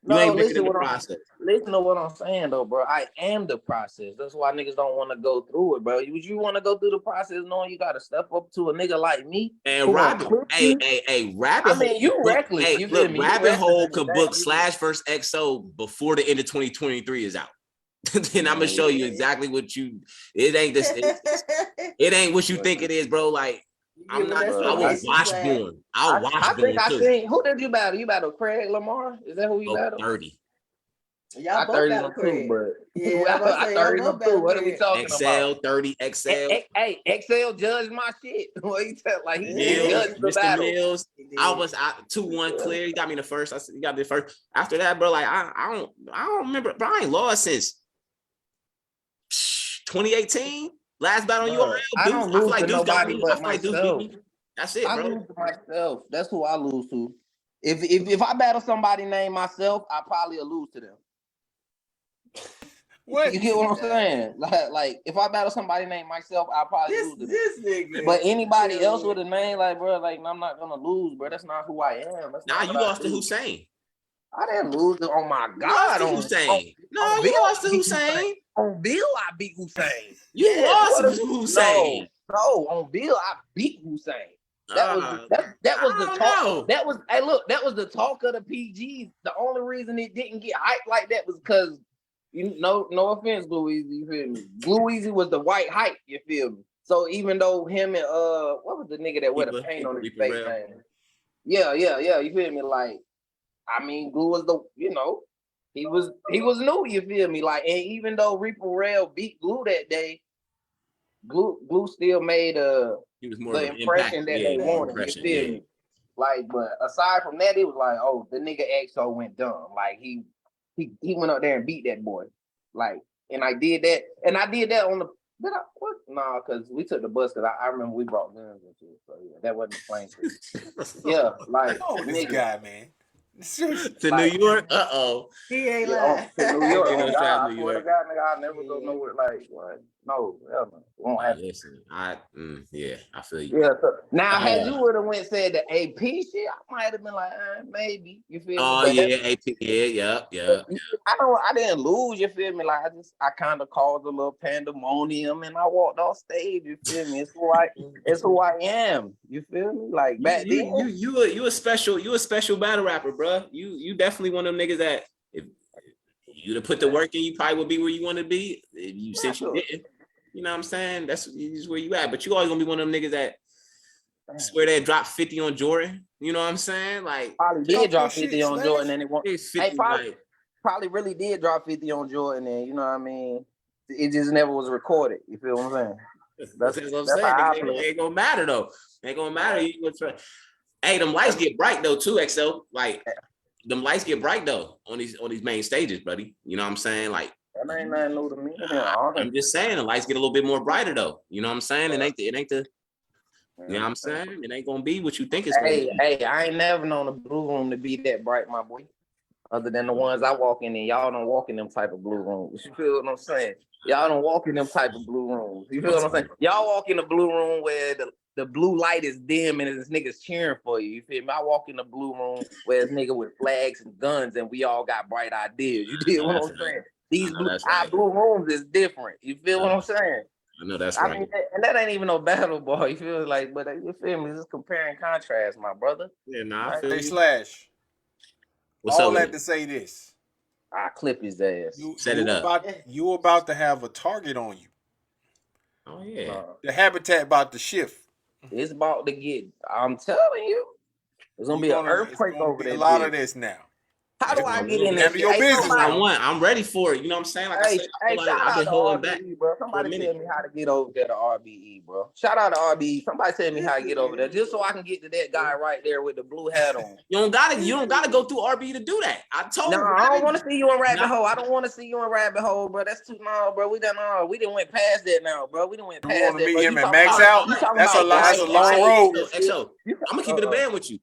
You ain't bigger than the process. Listen to what I'm saying, though, bro. I am the process. That's why niggas don't want to go through it, bro. Would you want to go through the process knowing you got to step up to a nigga like me? And Rabbit, Rabbit. I mean, you reckless. Hey, look, Rabbit Hole could book Slash versus XO before the end of 2023 is out. Then I'm gonna show you exactly what you. It ain't this. It ain't what you think it is, bro. Like, I'm not. I will watch Born. I think I seen. Who did you battle? You battle Craig Lamar? Is that who you battle? 30. Y'all both got a career. But yeah, I 30 them too. What are we talking Excel, about? 30 Excel. Hey, Excel judged my shit. What you tell like he Mills, judged the Mr. battle. Mills. I was 2-1 clear. He got me the first. I said, he got me the first. After that, bro, like I don't remember. Bro, I ain't lost since 2018. Last battle on URL. I don't lose to nobody but myself. That's it, bro. I lose to myself. That's who I lose to. If I battle somebody named myself, I probably will lose to them. What? You get what I'm saying? Like if I battle somebody named myself, I probably lose to them. This nigga. But anybody else with a name, like bro, like I'm not gonna lose, bro. That's not who I am. Nah, you lost to Hussein. I didn't lose to. Oh my God, you lost to Hussein. No, you lost to Hussein. On Bill, I beat Hussein. You lost to Hussein. No, on Bill, I beat Hussein. That was the talk. That was that was the talk of the PGs. The only reason it didn't get hyped like that was because no offense, Blue Easy, you feel me? Blue Easy was the white hype, you feel me? So even though him and what was the nigga that wear the paint on his face? Yeah, you feel me? Like, I mean, Blue was the he was new, you feel me? Like, and even though Reaper Rail beat Blue that day, Blue still made he was more the impression that they wanted, you feel me? Like, but aside from that, it was like, oh, the nigga EXO went dumb. Like he went up there and beat that boy. Like, and I did that on the what? Nah, because we took the bus because I remember we brought guns and shit. So yeah, that wasn't the plane trip. Yeah, like this guy, man. To like, New York, he ain't lying. To New York, I swear to God, nigga, I'll never go nowhere. Like, what? No, hell no. Won't happen. Listen, I feel you. Yeah. So, now, had you would have went said the AP shit, I might have been like, maybe. You feel me? Oh yeah, AP. Yeah. I didn't lose. You feel me? Like I kind of caused a little pandemonium, and I walked off stage. You feel me? It's who I am. You feel me? Like back then, you a special battle rapper, bro. You definitely one of them niggas that if you'd have put the work in, you probably would be where you want to be. If you since you didn't, you know what I'm saying? That's where you at. But you always gonna be one of them niggas that swear they dropped 50 on Jordan. You know what I'm saying? Like probably did drop 50 on Jordan, and it won't. Probably really did drop 50 on Jordan, and you know what I mean. It just never was recorded. You feel what I'm saying? That's what I'm saying. It ain't gonna matter though. It ain't gonna matter. Hey, them lights get bright though too, XL. Like them lights get bright though on these main stages, buddy. You know what I'm saying? Like that ain't nothing new to me. I'm just saying the lights get a little bit more brighter though. You know what I'm saying? It ain't the you know what I'm saying? It ain't gonna be what you think it's gonna be. Hey, I ain't never known a blue room to be that bright, my boy. Other than the ones I walk in, and y'all don't walk in them type of blue rooms. You feel what I'm saying? Y'all don't walk in them type of blue rooms. You feel what I'm saying? Y'all walk in the blue room where the blue light is dim and this niggas cheering for you. You feel me? I walk in the blue room where this nigga with flags and guns and we all got bright ideas. You feel what I'm saying? These blue rooms is different. You feel what I'm saying? I know that's right. I mean, and that ain't even no battle, boy. You feel like, but you feel me? This is compare and contrast, my brother. Yeah, I feel you. Slash. What's all that to say this. I clip his ass. Set it up. You about to have a target on you. Oh yeah. The habitat about to shift. It's about to get. I'm telling you, there's gonna be an earthquake over there. A lot of this now. How do I get in there? Your business. I'm ready for it. You know what I'm saying? Like I said, I've been holding back. Bro. Somebody tell me how to get over there to RBE, bro. Shout out to RBE. Somebody tell me how to get over there, just so I can get to that guy right there with the blue hat on. You don't gotta go through RBE to do that. I told you. No, I don't want to see you in Rabbit Hole. I don't want to see you in Rabbit Hole, bro. That's too long, bro. We done went past that now, bro. We done went past that. You want to meet him and max out? That's a long road. So I'm gonna keep it a band with you.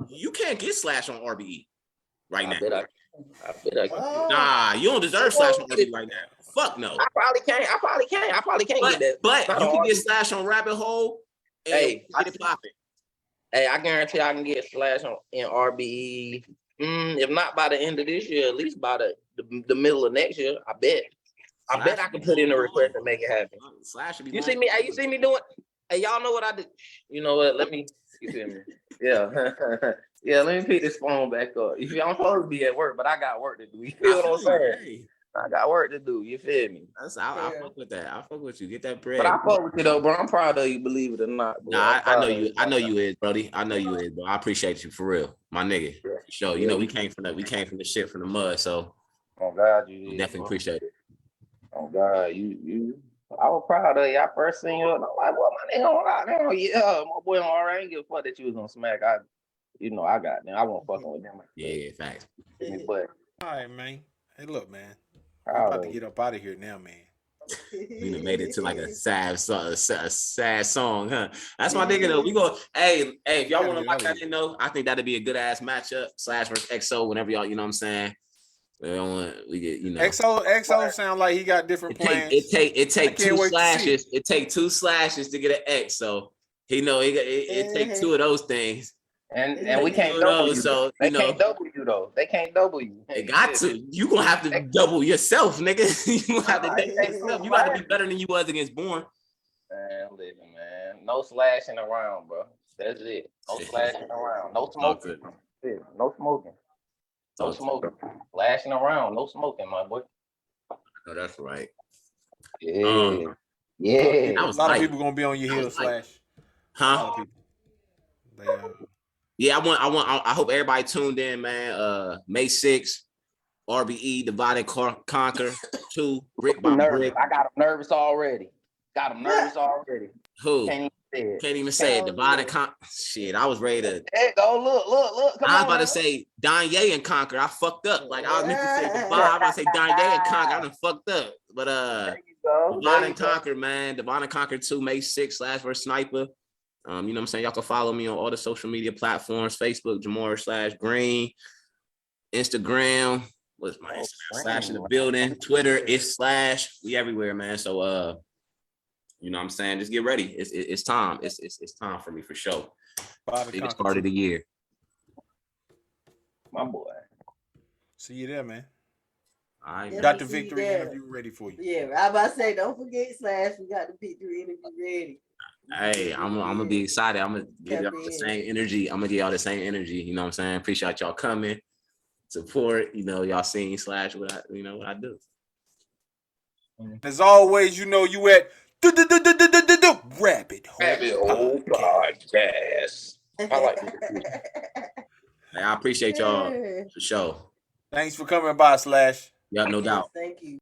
You can't get Slash on RBE. Right now. I bet I can. Nah, you don't deserve Slash on RBE right now. Fuck no. I probably can't get that. But you can get Slash on Rabbit Hole and get it popping. Hey, I guarantee I can get Slash in RBE. If not by the end of this year, at least by the middle of next year. I bet I can put in a request and make it happen. Slash should be. You see me doing? Hey, y'all know what I did? You know what? You feel me? Yeah. Yeah, let me pick this phone back up. I'm supposed to be at work, but I got work to do. You feel what I'm saying? I got work to do. You feel me? I fuck with that. I fuck with you. Get that bread. But I fuck with you though, bro. I'm proud of you, believe it or not. Bro. Nah, I know you. I know you is, Brody. I know you is, bro. I appreciate you for real, my nigga. For sure. You know we came from the shit from the mud, so. Oh God, you definitely appreciate it. Oh God, you. I was proud of you. I first seen you, and I'm like, well, my nigga on out. Yeah, my boy on right. I ain't give a fuck that you was gonna smack. I got them. I wasn't fucking with them. Yeah, thanks. But all right, man. Hey, look, man. I'm about to get up out of here now, man. We done made it to like a sad song, huh? That's my nigga though. We go, hey, if y'all want to lock that in though, I think that'd be a good ass matchup. Slash versus XO, whenever y'all, you know what I'm saying. We get, you know. XO sound like he got different plans. It take two slashes. It take two slashes to get an X. So he know it take two of those things. And we can't double you. So they can't double you though. They can't double you. They got to. You gonna have to double yourself, nigga. You gonna have to double yourself. You got to be better than you was against Born. Man, living, man. No slashing around, bro. That's it. No slashing around. No smoking. No smoking. No smoking. Flashing around. No smoking, my boy. Oh, that's right. Yeah. A lot of people gonna be on your heels, Slash. Huh? Yeah, I hope everybody tuned in, man. May 6th, RBE, Divide and Conquer 2, brick by brick. I got them nervous already. Who? Can't even say it. Divide and Conquer. Shit, I was ready to. Hey, go look. I was about to say Danye and Conquer. I fucked up. Like I was meant to say Divide. I was about to say Danye and Conquer. I done fucked up. But Divide and Conquer, man. Divide and Conquer 2, May 6th, Slash vs Sniper. You know what I'm saying? Y'all can follow me on all the social media platforms: Facebook, Jamor/Green, Instagram. What's my Instagram? Slash in the building. Twitter, it's Slash. We everywhere, man. So you know what I'm saying? Just get ready. It's time. It's time for me for sure. Biggest part of the year. My boy. See you there, man. All right, got the victory interview ready for you. Yeah, I about to say, don't forget Slash. We got the victory interview ready. Hey, I'm gonna be excited. I'm gonna give y'all the same energy. I'm gonna give y'all the same energy. You know what I'm saying? Appreciate y'all coming, support. You know, y'all seeing Slash what I do. As always, you know you at Rabbit Hole Podcast. I like this. Hey, I appreciate y'all for sure. Thanks for coming by, Slash. Yeah, no doubt. Thank you.